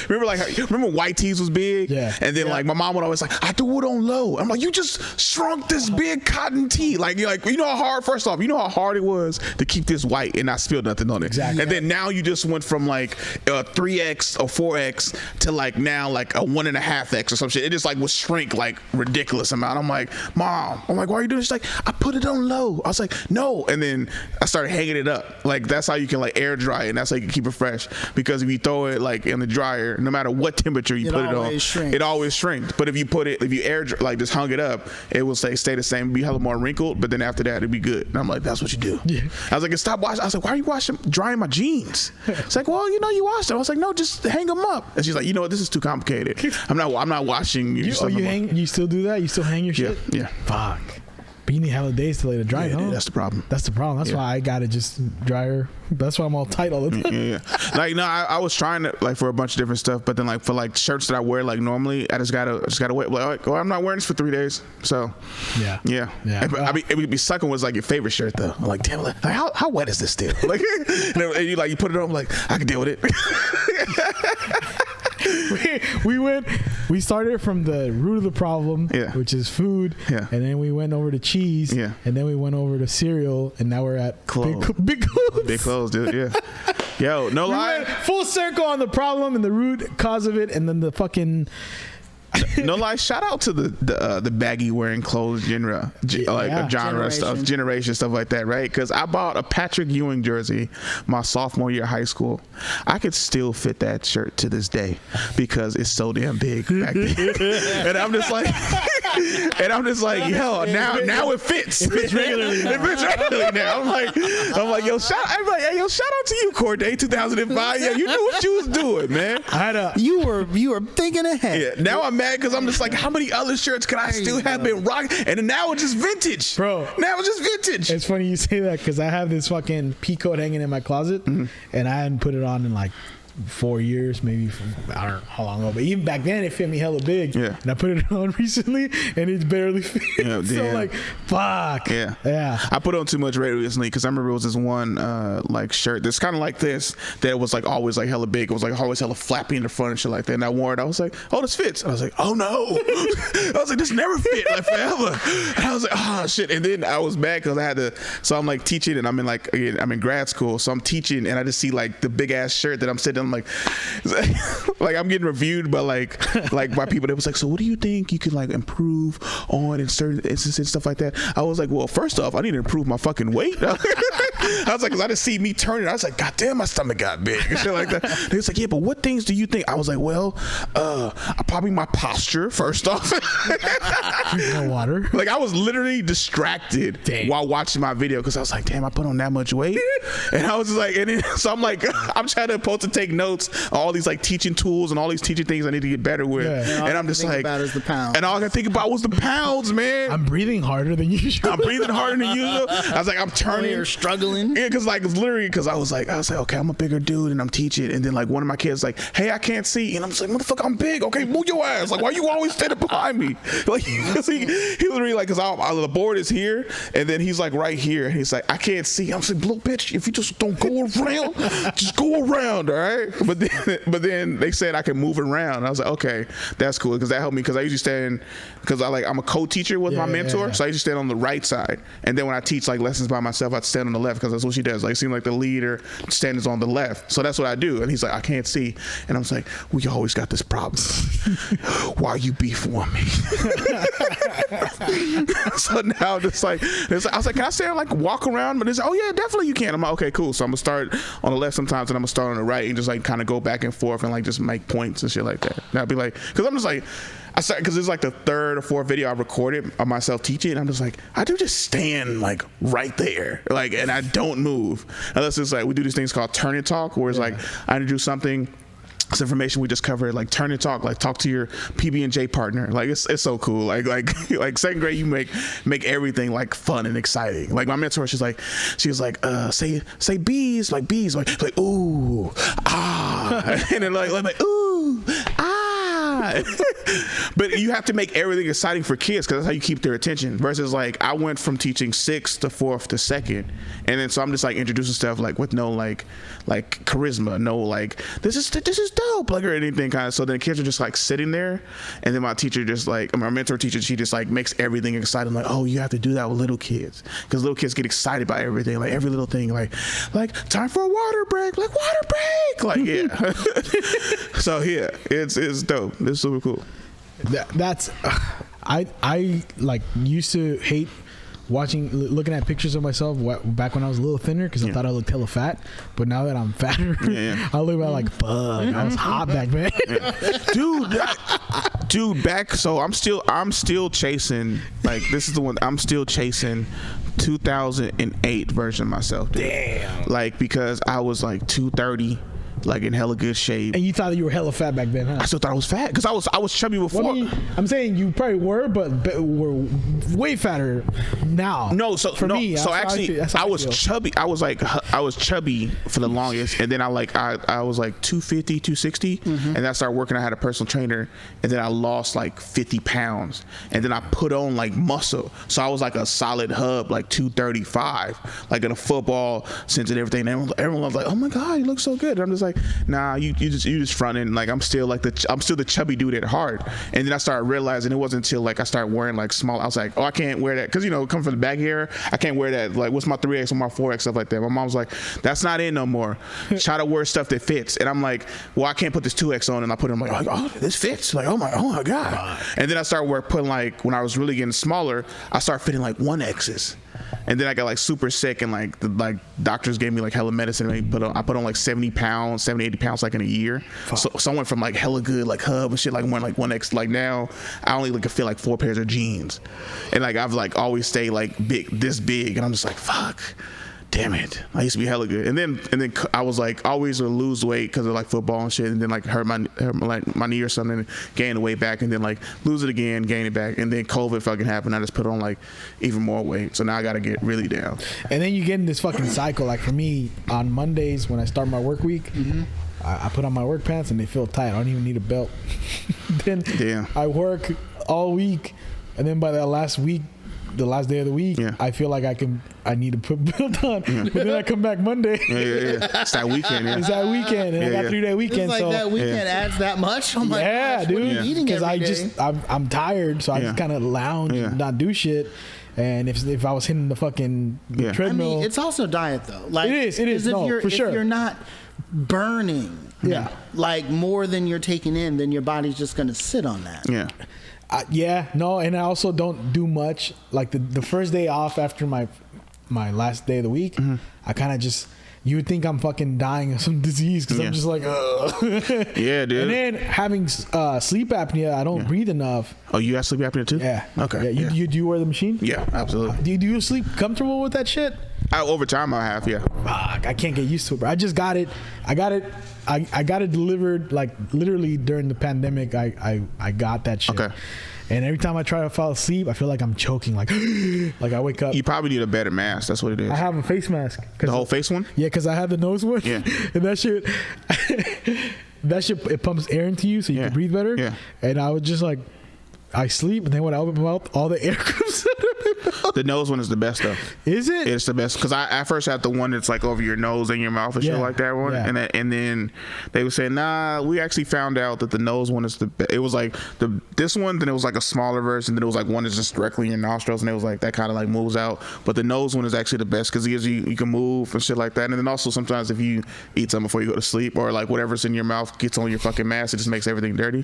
[SPEAKER 4] remember white tees was big.
[SPEAKER 3] Yeah.
[SPEAKER 4] And then like my mom would always like, I do it on low. I'm like, you just shrunk this big cotton tee. Like you know how hard. First off, you know how hard it was to keep this white and not spill nothing on it.
[SPEAKER 3] Exactly.
[SPEAKER 4] And then now you just went from like a 3X or 4X to like now like a 1.5X or some shit. It just like would shrink like ridiculous amount. I'm like, Mom. I'm like, why are you doing this? She's like, I put it on low. I was like, no. And then I started hanging it up. Like that's how you can like air dry it. And that's how you can keep it fresh. Because if you throw it like in the dryer, no matter what temperature you put it on, it always shrinks. But if you air like just hung it up, it will stay the same, be a little more wrinkled. But then after that, it'd be good. And I'm like, that's what you do. Yeah. I was like, stop washing. I was like, why are you drying my jeans? It's like, well, you washed them. I was like, no, just hang them up. And she's like, you know what, this is too complicated. I'm not washing your stuff.
[SPEAKER 3] You still do that? You still hang your shit?
[SPEAKER 4] Yeah.
[SPEAKER 3] Fuck. But you need hella days to let it dry, huh?
[SPEAKER 4] That's the problem.
[SPEAKER 3] That's why I got it just dryer. That's why I'm all tight all the time.
[SPEAKER 4] Yeah. Like no, I was trying to like for a bunch of different stuff, but then like for like shirts that I wear like normally, I just gotta wait. Like, I'm not wearing this for 3 days. So yeah. I mean, it would be sucking was like your favorite shirt though. I'm like, damn, like how wet is this still? Like, and you put it on, I'm like, I can deal with it.
[SPEAKER 3] We started from the root of the problem, which is food, and then we went over to cheese, and then we went over to cereal, and now we're at
[SPEAKER 4] clothes.
[SPEAKER 3] Big clothes.
[SPEAKER 4] Big clothes, dude. Yeah. Yo, no lie.
[SPEAKER 3] Went full circle on the problem and the root cause of it, and then the fucking.
[SPEAKER 4] No lie, shout out to the baggy wearing clothes genre generation stuff like that, right? Because I bought a Patrick Ewing jersey my sophomore year of high school. I could still fit that shirt to this day because it's so damn big back then. And I'm just like, yo, now it fits. It fits regularly now. I'm like, yo, shout out to you, Corde, 2005. Yeah, you knew what you was doing, man.
[SPEAKER 2] You were thinking ahead.
[SPEAKER 4] Yeah, now I'm mad because I'm just like, how many other shirts could I still have been rocking? And then now it's just vintage,
[SPEAKER 3] bro.
[SPEAKER 4] Now it's just vintage.
[SPEAKER 3] It's funny you say that because I have this fucking pea coat hanging in my closet, and I hadn't put it on in like 4 years, maybe I don't know how long ago, but even back then it fit me hella big. Yeah. And I put it on recently and it barely fit. Yeah, so like, fuck.
[SPEAKER 4] Yeah. I put on too much recently because I remember it was this one like shirt that's kind of like this that was like always like hella big. It was like always hella flappy in the front and shit like that. And I wore it. I was like, oh, this fits. And I was like, oh no. I was like, this never fit like forever. And I was like, oh shit. And then I was mad because I had to. So I'm like teaching and I'm in grad school. So I'm teaching and I just see like the big ass shirt that I'm sitting. I'm like I'm getting reviewed by like by people that was like, so what do you think you could like improve on in certain instances and stuff like that? I was like, well, first off, I need to improve my fucking weight. I was like, because I didn't see me turning. I was like, God damn, my stomach got big and shit like that. He was like, yeah, but what things do you think? I was like, well, probably my posture first off.
[SPEAKER 3] No water.
[SPEAKER 4] Like I was literally distracted while watching my video because I was like, damn, I put on that much weight. And I was just like, and then, so I'm like, I'm trying to take notes on all these like teaching tools and all these teaching things I need to get better with.
[SPEAKER 2] Yeah.
[SPEAKER 4] And I'm just like,
[SPEAKER 2] about is the pounds.
[SPEAKER 4] and all I can think about was the pounds, man.
[SPEAKER 3] I'm breathing harder than usual.
[SPEAKER 4] I'm breathing harder than usual. I was like, I'm turning.
[SPEAKER 2] You're struggling.
[SPEAKER 4] Yeah, because like it's literally because I was like, okay, I'm a bigger dude and I'm teaching, and then like one of my kids like, hey, I can't see, and I'm just like, motherfucker, I'm big. Okay, move your ass. Like, why you always standing behind me? Like he was literally like, because the board is here, and then he's like right here, and he's like, I can't see. I'm like, little bitch, if you just don't go around, just go around, all right? But then they said I can move around. I was like, okay, that's cool, because that helped me, because I usually stand, because I'm a co-teacher with my mentor, so I usually stand on the right side, and then when I teach like lessons by myself, I stand on the left, because that's what she does. Like, it seems like the leader stands on the left, so that's what I do. And he's like, I can't see, and I'm like, we always got this problem. Why you beefing with me? So now it's like, I was like, can I stand and like walk around? But it's like, oh yeah, definitely you can. I'm like, okay, cool. So I'm gonna start on the left sometimes, and I'm gonna start on the right, and just like kind of go back and forth and like just make points and shit like that. And I'd be like, because I'm just like, because it's like the third or fourth video I recorded of myself teaching, and I'm just like, I do just stand like right there, like, and I don't move unless it's like we do these things called turn and talk, where it's like I introduce something. This information we just covered, like turn and talk, like talk to your PB&J partner. Like it's so cool. Like second grade, you make everything like fun and exciting. Like my mentor, she was like, say bees, like ooh, ah, and then like ooh, ah. But you have to make everything exciting for kids, because that's how you keep their attention. Versus like I went from teaching 6th to 4th to 2nd, and then so I'm just like introducing stuff like with no like charisma, no like this is dope, like, or anything kind of. So then kids are just like sitting there, and then my teacher just like, my mentor teacher, she just like makes everything exciting. Like, oh, you have to do that with little kids, because little kids get excited by everything, like every little thing, like time for a water break, like water break, like yeah. So yeah, it's dope. It's super cool.
[SPEAKER 3] That's I like used to hate looking at pictures of myself back when I was a little thinner, because I thought I looked hella fat. But now that I'm fatter, I look like bug. I was hot back then. Dude, back. So I'm still chasing, like, this is the one I'm still chasing, 2008 version of myself, dude. Damn. Like, because I was like 230. Like in hella good shape. And
[SPEAKER 2] you thought you were hella fat back then, huh?
[SPEAKER 3] I still thought I was fat because I was chubby before.
[SPEAKER 2] Well, I mean, I'm saying you probably were, but were way fatter now.
[SPEAKER 4] No, so for me, so actually, I was chubby. I was chubby for the longest, and then I was like 250, 260, and then I started working. I had a personal trainer, and then I lost like 50 pounds, and then I put on like muscle. So I was like a solid hub, like 235, like in a football sense and everything. And everyone was like, "Oh my God, you look so good." And I'm just like, nah, you just fronting. Like I'm still the chubby dude at heart. And then I started realizing it wasn't until like I started wearing like small. I was like, oh, I can't wear that because coming from the back here, I can't wear that. Like, what's my 3X or my 4X, stuff like that. My mom's like, that's not in no more. Try to wear stuff that fits. And I'm like, well, I can't put this 2X on. And I put it, I'm like, oh, this fits. Like, oh my God. And then I started putting like, when I was really getting smaller, I started fitting like 1Xs. And then I got like super sick, and like the doctors gave me like hella medicine. And I put on like 70, 80 pounds like in a year. So I went from like hella good like hub and shit, like wearing like 1X. Like now I only like feel like 4 pairs of jeans, and like I've like always stayed like this big, and I'm just like, fuck. Damn it! I used to be hella good, and then I was like always would lose weight because of like football and shit, and then like hurt my knee or something, and gain the weight back, and then like lose it again, gain it back, and then COVID fucking happened. I just put on like even more weight, so now I got to get really down.
[SPEAKER 3] And then you get in this fucking cycle. Like for me, on Mondays when I start my work week, I put on my work pants and they feel tight. I don't even need a belt. Then I work all week, and then by the last day of the week, I feel like I need to put belt on. But then I come back Monday.
[SPEAKER 4] It's that weekend.
[SPEAKER 3] It's that weekend, and I got 3-day weekend.
[SPEAKER 2] It's like so that weekend adds that much. Oh my gosh,
[SPEAKER 3] dude. Because I'm tired, so I just kind of lounge and not do shit. And if I was hitting the fucking treadmill,
[SPEAKER 2] I mean, it's also diet though. Like
[SPEAKER 3] it is. No, for sure.
[SPEAKER 2] If you're not burning, like more than you're taking in, then your body's just gonna sit on that.
[SPEAKER 3] And I also don't do much. Like the first day off after my my last day of the week, I kind of just. You would think I'm fucking dying of some disease because I'm just like, ugh.
[SPEAKER 4] Yeah, dude.
[SPEAKER 3] And then having sleep apnea, I don't breathe enough.
[SPEAKER 4] Oh, you have sleep apnea too?
[SPEAKER 3] Yeah.
[SPEAKER 4] Okay.
[SPEAKER 3] Yeah. Do you wear the machine?
[SPEAKER 4] Yeah, absolutely.
[SPEAKER 3] Do you sleep comfortable with that shit?
[SPEAKER 4] Over time, I have. Yeah.
[SPEAKER 3] Fuck, I can't get used to it, bro. I just got it. I got it delivered like literally during the pandemic. I got that shit.
[SPEAKER 4] Okay.
[SPEAKER 3] And every time I try to fall asleep, I feel like I'm choking. Like I wake up.
[SPEAKER 4] You probably need a better mask. That's what it is.
[SPEAKER 3] I have a face mask.
[SPEAKER 4] The whole face one?
[SPEAKER 3] Yeah, because I have the nose one.
[SPEAKER 4] Yeah.
[SPEAKER 3] And that shit, it pumps air into you so you can breathe better.
[SPEAKER 4] Yeah.
[SPEAKER 3] And I would just like, I sleep, and then when I open my mouth, all the air comes out of my mouth.
[SPEAKER 4] The nose one is the best though.
[SPEAKER 3] Is it?
[SPEAKER 4] It's the best because I first had the one that's like over your nose and your mouth and shit like that one, and then they would say, nah, we actually found out that the nose one is the best. It was like this one, then it was like a smaller version, then it was like one that's just directly in your nostrils, and it was like that kind of like moves out. But the nose one is actually the best because it gives you can move and shit like that. And then also sometimes if you eat something before you go to sleep or like whatever's in your mouth gets on your fucking mask, it just makes everything dirty.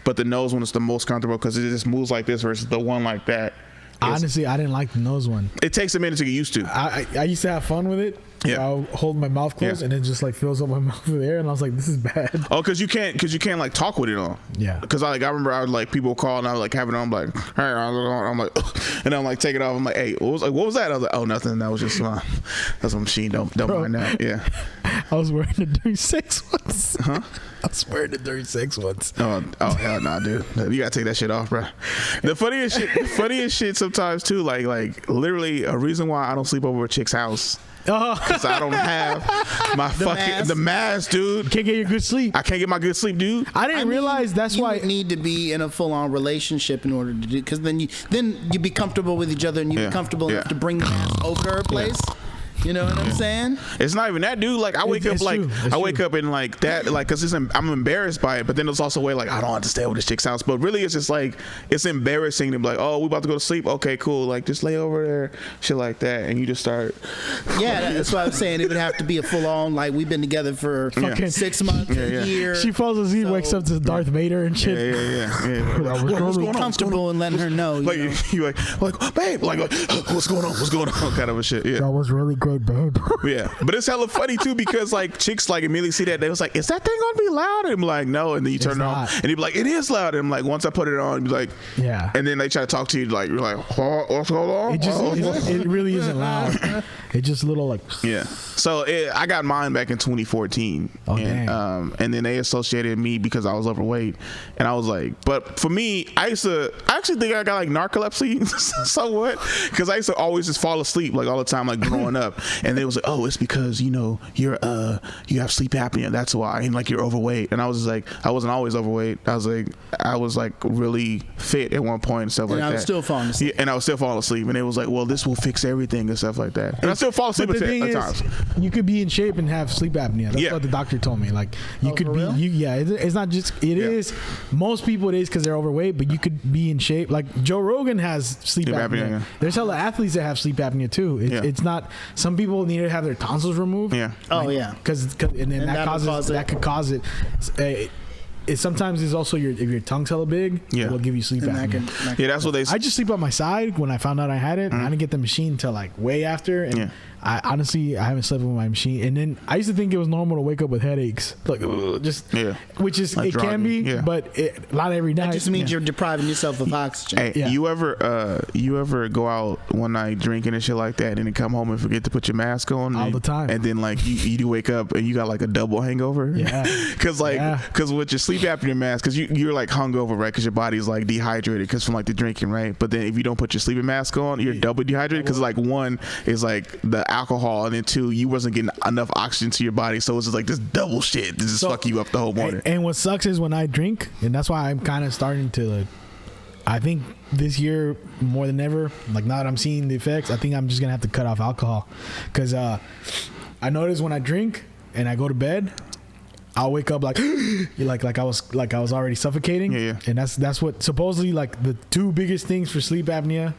[SPEAKER 4] But the nose one is the most comfortable because it just moves like this versus the one like that.
[SPEAKER 3] Honestly, I didn't like the nose one.
[SPEAKER 4] It takes a minute to get used to.
[SPEAKER 3] I used to have fun with it.
[SPEAKER 4] Yeah.
[SPEAKER 3] I'll hold my mouth closed and it just like fills up my mouth with air, and I was like, this is bad.
[SPEAKER 4] Oh, because you can't like talk with it on.
[SPEAKER 3] Yeah.
[SPEAKER 4] Because I remember I would like people call and I would like have it on, I'm like, hey, I'm like, and I'm like take it off. I'm like, hey, what was that? I was like, oh, nothing. That was just that's a machine. Don't mind that. Yeah.
[SPEAKER 3] I was wearing it during sex once.
[SPEAKER 4] Huh?
[SPEAKER 3] I was wearing it during sex once.
[SPEAKER 4] Oh hell nah, dude. You gotta take that shit off, bro. The funniest shit sometimes too, like literally a reason why I don't sleep over a chick's house. Because I don't have my the mask, dude.
[SPEAKER 3] Can't get your good sleep.
[SPEAKER 4] I can't get my good sleep, dude.
[SPEAKER 3] I didn't realize that's why
[SPEAKER 2] you need to be in a full-on relationship in order to do, because then you be comfortable with each other and you be comfortable enough to bring the mask over to her place. You know what I'm saying?
[SPEAKER 4] It's not even that, dude. Like I wake up and like that, like because I'm embarrassed by it. But then it's also a way like I don't understand what this chick's house. But really, it's just like it's embarrassing to be like, oh, we about to go to sleep. Okay, cool. Like just lay over there, shit like that, and you just start.
[SPEAKER 2] Yeah, that's what I'm saying. It would have to be a full on like we've been together for fucking 6 months, a year.
[SPEAKER 3] She falls asleep, wakes up to Darth Vader and shit.
[SPEAKER 4] Yeah.
[SPEAKER 2] What's going on? Comfortable and letting her know.
[SPEAKER 4] Like you like babe, like what's going on? What's going on? Kind of a shit. Yeah.
[SPEAKER 3] That was really great, babe.
[SPEAKER 4] Yeah, but it's hella funny too because like chicks like immediately see that they was like, is that thing gonna be loud? And I'm like, no, and then you turn it on and you be like, it is loud. And I'm like, once I put it on, you be like, yeah. And then they try to talk to you like you're like, what's going on?
[SPEAKER 3] It really isn't loud. It's just a little like
[SPEAKER 4] So I got mine back in 2014, and then they associated me because I was overweight, and I was like, but for me, I actually think I got like narcolepsy somewhat because I used to always just fall asleep like all the time like growing up, and they was like, oh, it's because you have sleep apnea, that's why, and like you're overweight. And I was just like, I wasn't always overweight. I was like really fit at one point and stuff like that.
[SPEAKER 2] And I was still falling asleep.
[SPEAKER 4] Yeah, and I was still falling asleep, and it was like, well, this will fix everything and stuff like that. And I still fall asleep at times.
[SPEAKER 3] You could be in shape and have sleep apnea. That's what the doctor told me. Like you could be, it's not just, it is, most people it is because they're overweight, but you could be in shape. Like Joe Rogan has sleep apnea. There's hella athletes that have sleep apnea too. It's not, some people need to have their tonsils removed.
[SPEAKER 4] Yeah.
[SPEAKER 3] Because that could cause it. It sometimes is also if your tongue's hella big, it will give you sleep apnea.
[SPEAKER 4] That's what they say.
[SPEAKER 3] I just sleep on my side when I found out I had it. And I didn't get the machine till like way after. And I honestly haven't slept with my machine. And then I used to think it was normal to wake up with headaches, like which is like it can be, but not every night.
[SPEAKER 2] That just means you're depriving yourself of oxygen.
[SPEAKER 4] Hey, you ever go out one night drinking and shit like that, and then come home and forget to put your mask on
[SPEAKER 3] all the time,
[SPEAKER 4] and then like you do wake up and you got like a double hangover? Because with your sleep apnea mask, because you're like hungover, right? Because your body's like dehydrated because from like the drinking, right? But then if you don't put your sleeping mask on, you're double dehydrated because like one is like the alcohol, and then two, you wasn't getting enough oxygen to your body, so it's just like this double shit to just fuck you up the whole morning.
[SPEAKER 3] And what sucks is when I drink, and that's why I'm kind of starting to, I think this year more than ever, like now that I'm seeing the effects, I think I'm just gonna have to cut off alcohol, because I notice when I drink and I go to bed, I'll wake up like I was already suffocating. And that's what supposedly like the two biggest things for sleep apnea.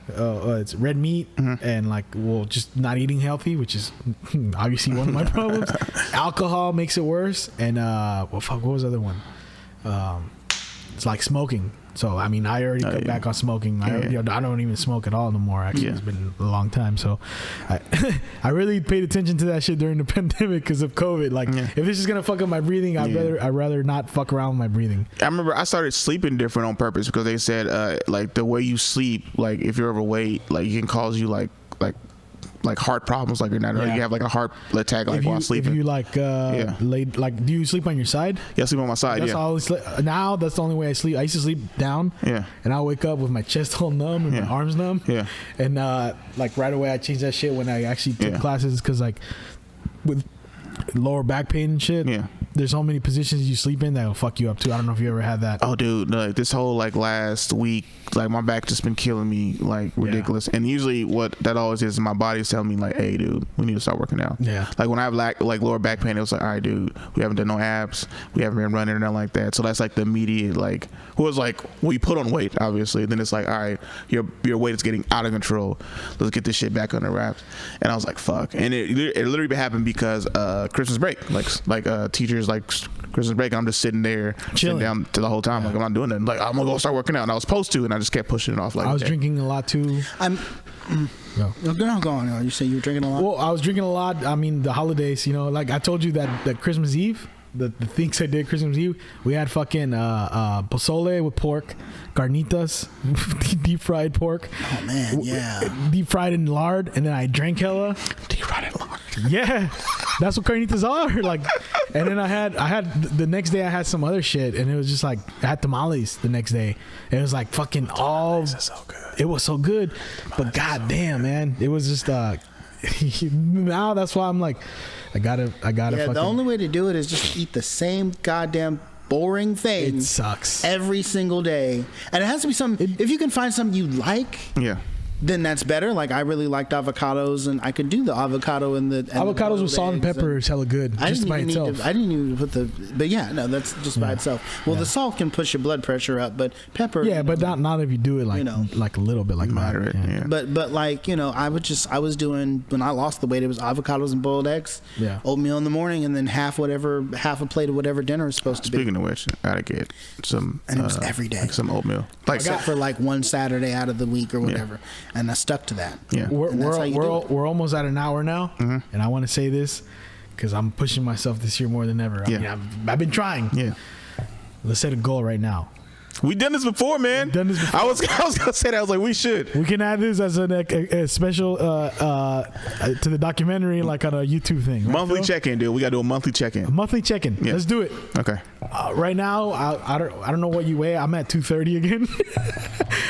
[SPEAKER 3] It's red meat and just not eating healthy, which is obviously one of my problems. Alcohol makes it worse, and what was the other one? It's like smoking. So I mean, I already cut back on smoking. I don't even smoke at all no more. Actually, it's been a long time. So I really paid attention to that shit during the pandemic because of COVID. Like, if this is gonna fuck up my breathing, I'd rather not fuck around with my breathing.
[SPEAKER 4] I remember I started sleeping different on purpose because they said like the way you sleep, like if you're overweight, like it can cause you like heart problems, like you're not you have like a heart attack like while sleeping.
[SPEAKER 3] If you like laid, like, do you sleep on your side?
[SPEAKER 4] Yeah, I sleep on my side.
[SPEAKER 3] That's always now. That's the only way I sleep. I used to sleep down. Yeah, and I wake up with my chest all numb and my arms numb. Yeah, and like right away I changed that shit when I actually took classes because like with lower back pain and shit. Yeah. There's so many positions you sleep in that'll fuck you up too. I don't know if you ever had that.
[SPEAKER 4] Oh, dude, like this whole like last week, like my back just been killing me like ridiculous. And usually what that always is my body's telling me like, hey, dude, we need to start working out. Yeah. Like when I have like lower back pain, it was like, all right, dude, we haven't done no abs, we haven't been running or nothing like that. So that's like the immediate like, was like, well, you put on weight, obviously. Then it's like, all right, your weight is getting out of control. Let's get this shit back under wraps. And I was like, fuck. And it literally happened because Christmas break, like teachers like Christmas break, and I'm just sitting there chilling down to the whole time. Like I'm not doing nothing. Like I'm gonna go start working out, and I was supposed to, and I just kept pushing it off. Like
[SPEAKER 3] I was drinking a lot too.
[SPEAKER 2] No, go on. You say you were drinking a lot.
[SPEAKER 3] Well, I was drinking a lot. I mean, the holidays. You know, like I told you that Christmas Eve, the things I did Christmas Eve, we had fucking pozole with pork, carnitas, deep fried pork.
[SPEAKER 2] Oh man, yeah.
[SPEAKER 3] Deep fried in lard, and then I drank hella.
[SPEAKER 4] Deep fried in lard.
[SPEAKER 3] Yeah, that's what carnitas are. Like, and then I had the next day I had some other shit, and it was just like I had tamales the next day. And it was like fucking all. So good. It was so good, but goddamn, man, it was just now that's why I'm like, I gotta. Yeah,
[SPEAKER 2] the only way to do it is just eat the same goddamn boring thing.
[SPEAKER 3] It sucks
[SPEAKER 2] every single day, and it has to be something. If you can find something you like, then that's better. Like I really liked avocados, and I could do the avocado and the
[SPEAKER 3] avocados with salt and pepper is hella good just by itself.
[SPEAKER 2] I didn't even put but that's just by itself. Well, the salt can push your blood pressure up, but pepper.
[SPEAKER 3] Yeah, but not if you do it like like a little bit like
[SPEAKER 4] moderate. Yeah.
[SPEAKER 2] But like I was doing when I lost the weight, it was avocados and boiled eggs, oatmeal in the morning, and then half a plate of whatever dinner is supposed to be.
[SPEAKER 4] Speaking of which, I gotta get some.
[SPEAKER 2] And it was every day.
[SPEAKER 4] Like some oatmeal,
[SPEAKER 2] except for like one Saturday out of the week or whatever. And I stuck to that.
[SPEAKER 3] Yeah, we're almost at an hour now, and I want to say this because I'm pushing myself this year more than ever. I mean, I've been trying. Yeah, let's set a goal right now.
[SPEAKER 4] We done this before, man. I was gonna say that. I was like, we should.
[SPEAKER 3] We can add this as a special to the documentary, like on a YouTube thing. Right,
[SPEAKER 4] monthly check-in, dude. We gotta do a monthly check-in.
[SPEAKER 3] A monthly check-in. Yeah. Let's do it.
[SPEAKER 4] Okay.
[SPEAKER 3] Right now, I don't know what you weigh. I'm at 230 again.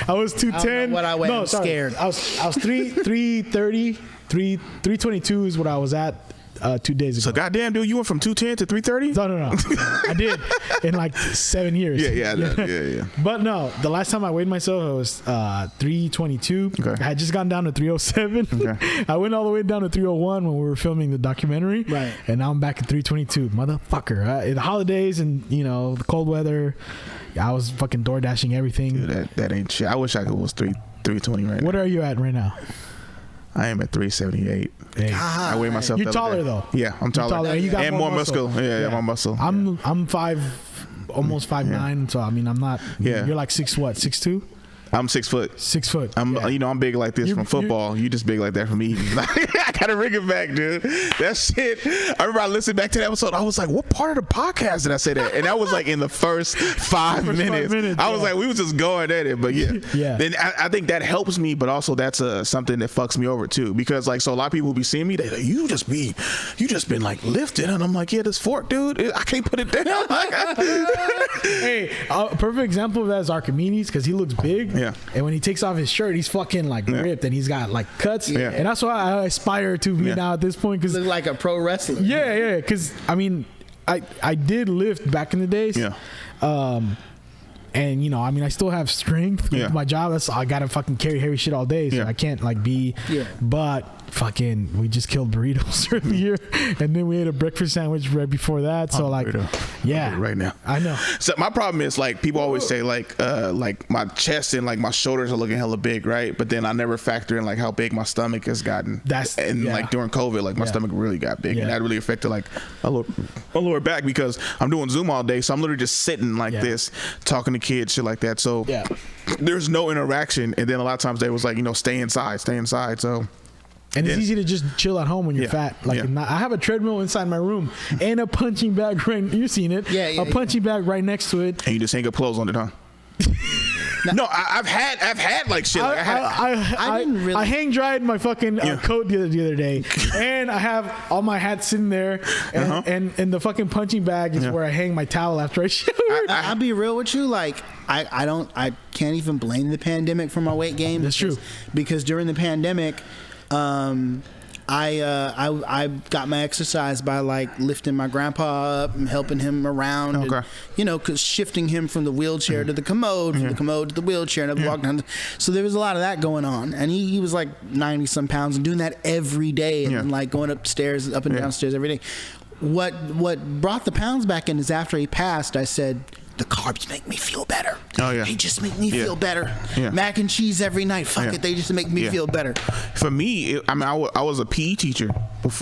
[SPEAKER 3] I was 210.
[SPEAKER 2] I don't know what I weigh. I'm scared.
[SPEAKER 3] I was 330. 322 is what I was at 2 days ago.
[SPEAKER 4] So goddamn, dude, you went from 210 to 330?
[SPEAKER 3] No. I did in like 7 years.
[SPEAKER 4] Yeah.
[SPEAKER 3] But no, the last time I weighed myself, it was 322. Okay. I had just gone down to 307. Okay. I went all the way down to 301 when we were filming the documentary. Right. And now I'm back at 322. Motherfucker. In the holidays and the cold weather, I was fucking door dashing everything.
[SPEAKER 4] Dude, that ain't shit. I wish I was 320 right now.
[SPEAKER 3] What are you at right now?
[SPEAKER 4] I am at 378. Hey. I weigh myself.
[SPEAKER 3] You're taller though.
[SPEAKER 4] Yeah, I'm taller.
[SPEAKER 3] And you got
[SPEAKER 4] more muscle. Yeah, more muscle.
[SPEAKER 3] I'm almost 5'9", so I mean I'm not. Yeah. You're like 6'2"?
[SPEAKER 4] I'm 6 foot.
[SPEAKER 3] 6 foot.
[SPEAKER 4] I'm big like this from football. You just big like that from eating. I gotta bring it back, dude. That shit. I remember I listened back to that episode. I was like, what part of the podcast did I say that? And that was like in the first 5 minutes. I was like, we was just going at it. But yeah. Then I think that helps me, but also that's something that fucks me over too. Because like, so a lot of people who be seeing me, they like, you just been like lifted, and I'm like, yeah, this fork, dude, I can't put it down.
[SPEAKER 3] Hey, a perfect example of that is Archimedes, because he looks big. Yeah. And when he takes off his shirt, he's fucking like ripped, and he's got like cuts. Yeah. And that's why I aspire to be now at this point, because
[SPEAKER 2] look like a pro wrestler.
[SPEAKER 3] Yeah. Because I mean, I did lift back in the days. Yeah. And I mean, I still have strength with my job. I gotta fucking carry heavy shit all day, so I can't like be. Yeah. But fucking, we just killed burritos earlier, and then we ate a breakfast sandwich right before that. So like, right
[SPEAKER 4] now,
[SPEAKER 3] I know. So
[SPEAKER 4] my problem is like people always say like my chest and like my shoulders are looking hella big, right? But then I never factor in like how big my stomach has gotten. Like during COVID, like my stomach really got big, and that really affected like my lower back, because I'm doing Zoom all day, so I'm literally just sitting like this talking to kids, shit like that. So
[SPEAKER 3] Yeah.
[SPEAKER 4] there's no interaction. And then a lot of times they was like, stay inside. So.
[SPEAKER 3] And it's easy to just chill at home when you're fat. Like I have a treadmill inside my room and a punching bag you've seen it. A punching bag right next to it.
[SPEAKER 4] And you just hang up clothes on it, huh? No, I've had like shit.
[SPEAKER 3] I hang dried my fucking coat the other day, and I have all my hats sitting there, and the fucking punching bag is where I hang my towel after I shower.
[SPEAKER 2] I'll be real with you, like I can't even blame the pandemic for my weight gain.
[SPEAKER 3] That's true,
[SPEAKER 2] because during the pandemic, I got my exercise by like lifting my grandpa up and helping him around, and, cause shifting him from the wheelchair to the commode, from the commode to the wheelchair, and I walked down. So there was a lot of that going on, and he was like 90 some pounds and doing that every day, and like going up and downstairs every day. What brought the pounds back in is after he passed, I said, the carbs make me feel better.
[SPEAKER 4] Oh yeah,
[SPEAKER 2] they just make me feel better. Mac and cheese every night. Fuck it, they just make me feel better.
[SPEAKER 4] For me, I was a PE teacher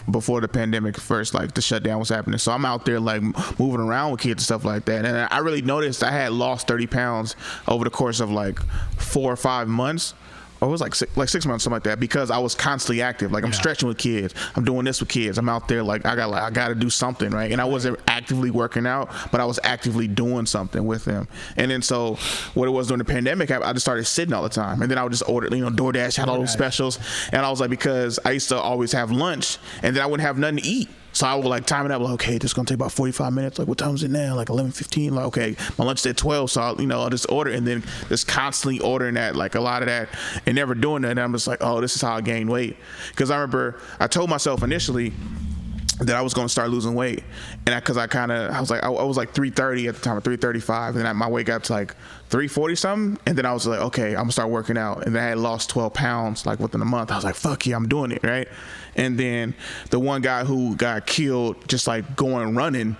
[SPEAKER 4] before the pandemic first, like the shutdown was happening. So I'm out there like moving around with kids and stuff like that, and I really noticed I had lost 30 pounds over the course of like 4 or 5 months. Or it was like 6 months, something like that, because I was constantly active. Like I'm stretching with kids, I'm doing this with kids. I'm out there like I got to do something, right? And I wasn't actively working out, but I was actively doing something with them. And then so what it was during the pandemic, I just started sitting all the time, and then I would just order, DoorDash had all those specials, and I was like, because I used to always have lunch, and then I wouldn't have nothing to eat. So I would like time it up, like, okay, this is gonna take about 45 minutes. Like, what time is it now? Like 11:15. Like, okay, my lunch is at 12, so I'll just order, and then just constantly ordering that, like a lot of that, and never doing that. And I'm just like, oh, this is how I gain weight. Because I remember I told myself initially that I was going to start losing weight, and I was like 330 at the time, or 335, and then my weight got up to like 340 something, and then I was like, okay, I'm gonna start working out, and then I had lost 12 pounds like within a month. I was like, fuck yeah, I'm doing it, right? And then the one guy who got killed just like going running,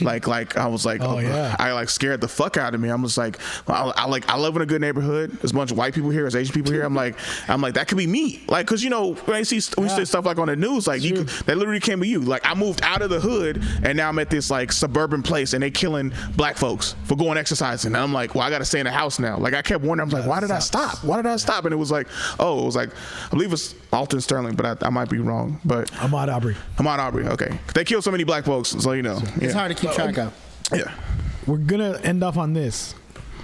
[SPEAKER 4] like I was like, I like scared the fuck out of me. I'm just like, I live in a good neighborhood. There's a bunch of white people here, there's Asian people here. I'm like that could be me. Like, cause when I see stuff like on the news, like that literally can be you. Like I moved out of the hood and now I'm at this like suburban place and they killing black folks for going exercising. And I'm like, well, I gotta stay in the house now. Like I kept wondering, I was like, why did I stop? And it was like, I believe it's Alton Sterling, but I might be wrong. But
[SPEAKER 3] Ahmaud Arbery.
[SPEAKER 4] Okay, they killed so many black folks, so
[SPEAKER 2] it's hard to keep track of.
[SPEAKER 4] Yeah,
[SPEAKER 3] we're gonna end off on this.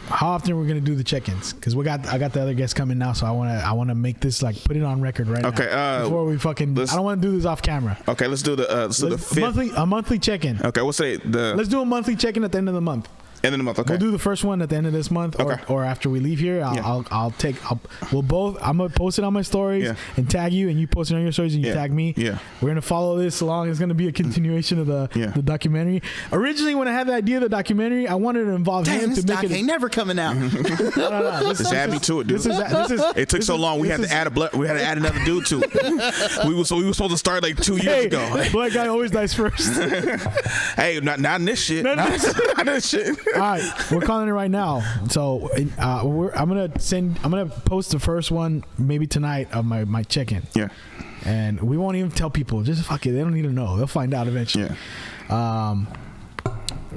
[SPEAKER 3] How often we're gonna do the check-ins? Because I got the other guests coming now, so I wanna make this like put it on record right now.
[SPEAKER 4] Okay.
[SPEAKER 3] Before we fucking, I don't want to do this off camera.
[SPEAKER 4] Okay, let's do the fifth.
[SPEAKER 3] monthly check-in.
[SPEAKER 4] Okay, we'll say
[SPEAKER 3] let's do a monthly check-in at the end of the month.
[SPEAKER 4] End of the month. Okay.
[SPEAKER 3] We'll do the first one at the end of this month, or after we leave here. We'll both. I'm gonna post it on my stories and tag you, and you post it on your stories and you tag me. Yeah. We're gonna follow this along. It's gonna be a continuation of the documentary. Originally, when I had the idea of the documentary, I wanted to involve him to make it.
[SPEAKER 2] Ain't never coming out.
[SPEAKER 3] No.
[SPEAKER 4] Just add me to it, dude. It took so long. We had to add another dude to it. We were supposed to start like 2 years ago.
[SPEAKER 3] Black guy always dies first.
[SPEAKER 4] Hey, not in this shit. Not in this shit.
[SPEAKER 3] All right, we're calling it right now. So I'm gonna post the first one maybe tonight of my check-in. Yeah. And we won't even tell people. Just fuck it. They don't need to know. They'll find out eventually. Yeah.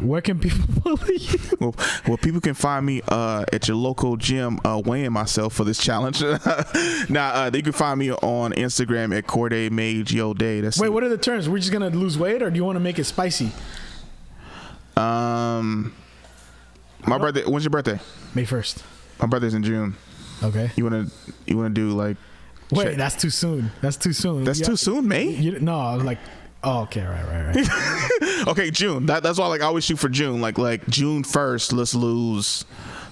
[SPEAKER 3] Where can people follow you?
[SPEAKER 4] Well, people can find me at your local gym weighing myself for this challenge. Now, they can find me on Instagram at Corde Made Yo Day.
[SPEAKER 3] Wait, what are the terms? We're just gonna lose weight, or do you want to make it spicy?
[SPEAKER 4] My birthday. When's your birthday?
[SPEAKER 3] May 1st.
[SPEAKER 4] My birthday's in June.
[SPEAKER 3] Okay.
[SPEAKER 4] You wanna do like?
[SPEAKER 3] Wait, that's too soon. That's too soon, May?
[SPEAKER 4] No,
[SPEAKER 3] I was like, oh, okay, right.
[SPEAKER 4] Okay, June. That's why I always shoot for June. Like June 1st, let's lose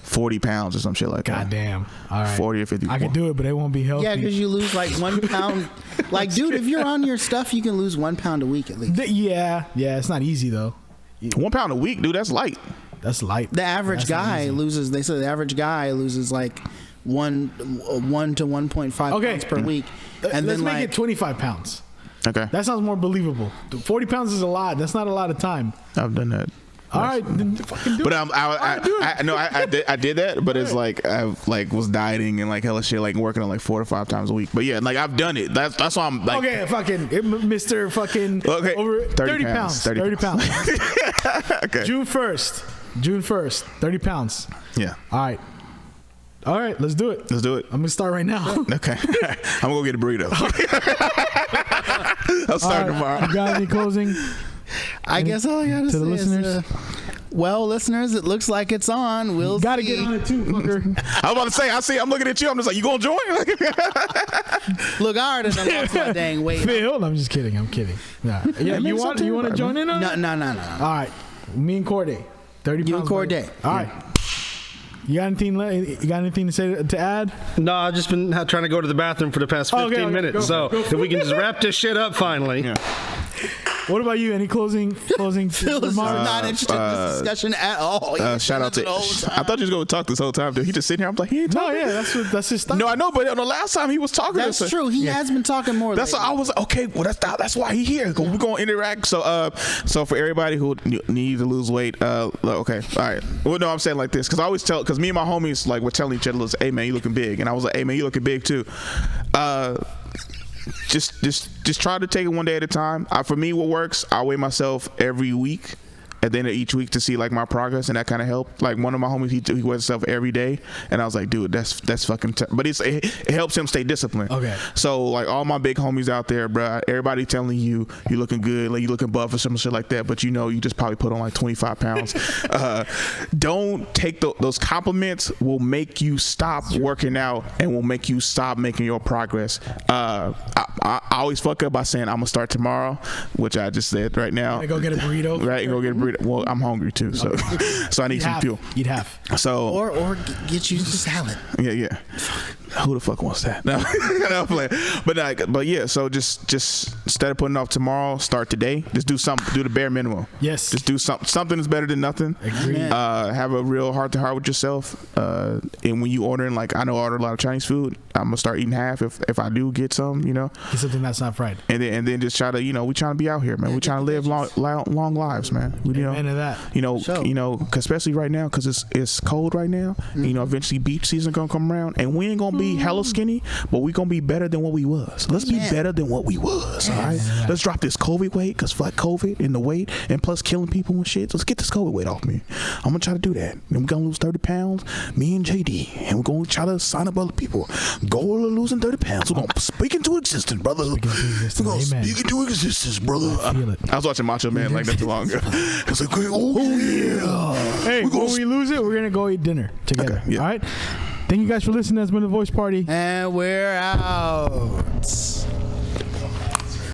[SPEAKER 4] 40 pounds or some shit like that.
[SPEAKER 3] God damn. All right.
[SPEAKER 4] 40 or 50.
[SPEAKER 3] I can do it, but it won't be healthy.
[SPEAKER 2] Yeah, because you lose like 1 pound. Like, dude, if you're on your stuff, you can lose 1 pound a week at least.
[SPEAKER 3] Yeah, it's not easy though.
[SPEAKER 4] 1 pound a week, dude. That's light.
[SPEAKER 3] That's light.
[SPEAKER 2] The average guy loses. They say the average guy loses like 1 to 1.5 pounds per week.
[SPEAKER 3] And let's make it 25 pounds.
[SPEAKER 4] Okay.
[SPEAKER 3] That sounds more believable. 40 pounds is a lot. That's not a lot of time.
[SPEAKER 4] I've done that.
[SPEAKER 3] All right, then fucking do
[SPEAKER 4] but
[SPEAKER 3] it.
[SPEAKER 4] I did that, but it's like I was dieting and like hella shit, like working on like 4 to 5 times a week. But yeah, like I've done it. That's why I'm like,
[SPEAKER 3] okay, fucking Mr. Fucking over 30 pounds. 30 pounds.
[SPEAKER 4] Okay.
[SPEAKER 3] June 1st. June 1st, 30 pounds.
[SPEAKER 4] Yeah.
[SPEAKER 3] All right, let's do it.
[SPEAKER 4] Let's do it.
[SPEAKER 3] I'm gonna start right now.
[SPEAKER 4] Okay. I'm gonna go get a burrito. I'll start tomorrow.
[SPEAKER 3] You got any closing?
[SPEAKER 2] I guess all I gotta
[SPEAKER 3] to
[SPEAKER 2] say
[SPEAKER 3] the listeners.
[SPEAKER 2] is, well, listeners, it looks like it's on. We'll
[SPEAKER 3] Gotta
[SPEAKER 2] see.
[SPEAKER 3] get on it too, fucker.
[SPEAKER 4] I was about to say, I'm looking at you. I'm just like, you gonna join?
[SPEAKER 2] Look, I already done lost my dang weight.
[SPEAKER 3] Phil, I'm just kidding. I'm kidding. Nah. Yeah, you want to join in on it?
[SPEAKER 2] No.
[SPEAKER 3] All right, me and Corde, 30 pounds.
[SPEAKER 2] You and Corde.
[SPEAKER 3] All right. You got anything to say to add?
[SPEAKER 5] No, I've just been trying to go to the bathroom for the past 15 minutes.
[SPEAKER 3] Go
[SPEAKER 5] if we can just wrap this shit up finally.
[SPEAKER 4] Yeah.
[SPEAKER 3] What about you? Any closing
[SPEAKER 2] Phil is
[SPEAKER 3] remarks?
[SPEAKER 2] not interested in this discussion at all.
[SPEAKER 4] Shout out to. I thought you was gonna talk this whole time, dude. He just sitting here. I'm like, he ain't
[SPEAKER 3] No,
[SPEAKER 4] talking.
[SPEAKER 3] yeah, that's his style.
[SPEAKER 4] No, I know, but on the last time he was talking.
[SPEAKER 2] That's true. He has been talking more.
[SPEAKER 4] That's why I was like, okay. Well, that's why he here. We're gonna interact. So for everybody who needs to lose weight, okay, all right. Well, no, I'm saying like this because I always because me and my homies like we're telling each other, hey man, you looking big, and I was like, hey man, you looking big too. Just try to take it one day at a time. For me, what works, I weigh myself every week at the end of each week to see like my progress, and that kind of helped. Like one of my homies, he weighs himself every day, and I was like, dude, that's fucking. But it helps him stay disciplined.
[SPEAKER 3] Okay.
[SPEAKER 4] So like all my big homies out there, bro, everybody telling you looking good, like you looking buff or some shit like that, but you just probably put on like 25 pounds. Don't take those compliments. Will make you stop working out and will make you stop making your progress. I always fuck up by saying I'm gonna start tomorrow, which I just said right now.
[SPEAKER 3] Go get a burrito.
[SPEAKER 4] Right, and go get a burrito. Well, I'm hungry too, so I need some fuel.
[SPEAKER 3] Eat half.
[SPEAKER 4] So
[SPEAKER 2] or get you some salad.
[SPEAKER 4] Yeah. Who the fuck wants that? No, I'm playing. But yeah. So just instead of putting off tomorrow, start today. Just do something. Do the bare minimum.
[SPEAKER 3] Yes.
[SPEAKER 4] Just do something. Something is better than nothing.
[SPEAKER 3] Agreed.
[SPEAKER 4] Have a real heart to heart with yourself. And when you ordering, like I know I order a lot of Chinese food, I'm gonna start eating half if I do get some. Get
[SPEAKER 3] something that's not fried.
[SPEAKER 4] And then just try to we trying to be out here, man. We trying to live long lives, man.
[SPEAKER 3] Amen to that.
[SPEAKER 4] Cause especially right now, cause it's cold right now.
[SPEAKER 2] Mm-hmm.
[SPEAKER 4] Eventually beach season gonna come around, and we ain't gonna be hella skinny, but we gonna be better than what we was. Let's be better than what we was. All right. Let's drop this COVID weight, cause fuck COVID and the weight, and plus killing people and shit. Let's get this COVID weight off me. I'm gonna try to do that. And we're gonna lose 30 pounds, me and JD, and we're gonna try to sign up other people. Goal of losing 30 pounds. We're gonna speak into existence, brother. We're gonna speak into existence, brother. I was watching Macho Man like not too long ago. It's like, oh yeah.
[SPEAKER 3] Hey, when we lose it, we're gonna go eat dinner together.
[SPEAKER 4] Okay, yeah.
[SPEAKER 3] All right. Thank you guys for listening. That's been the Voice Party.
[SPEAKER 2] And we're out.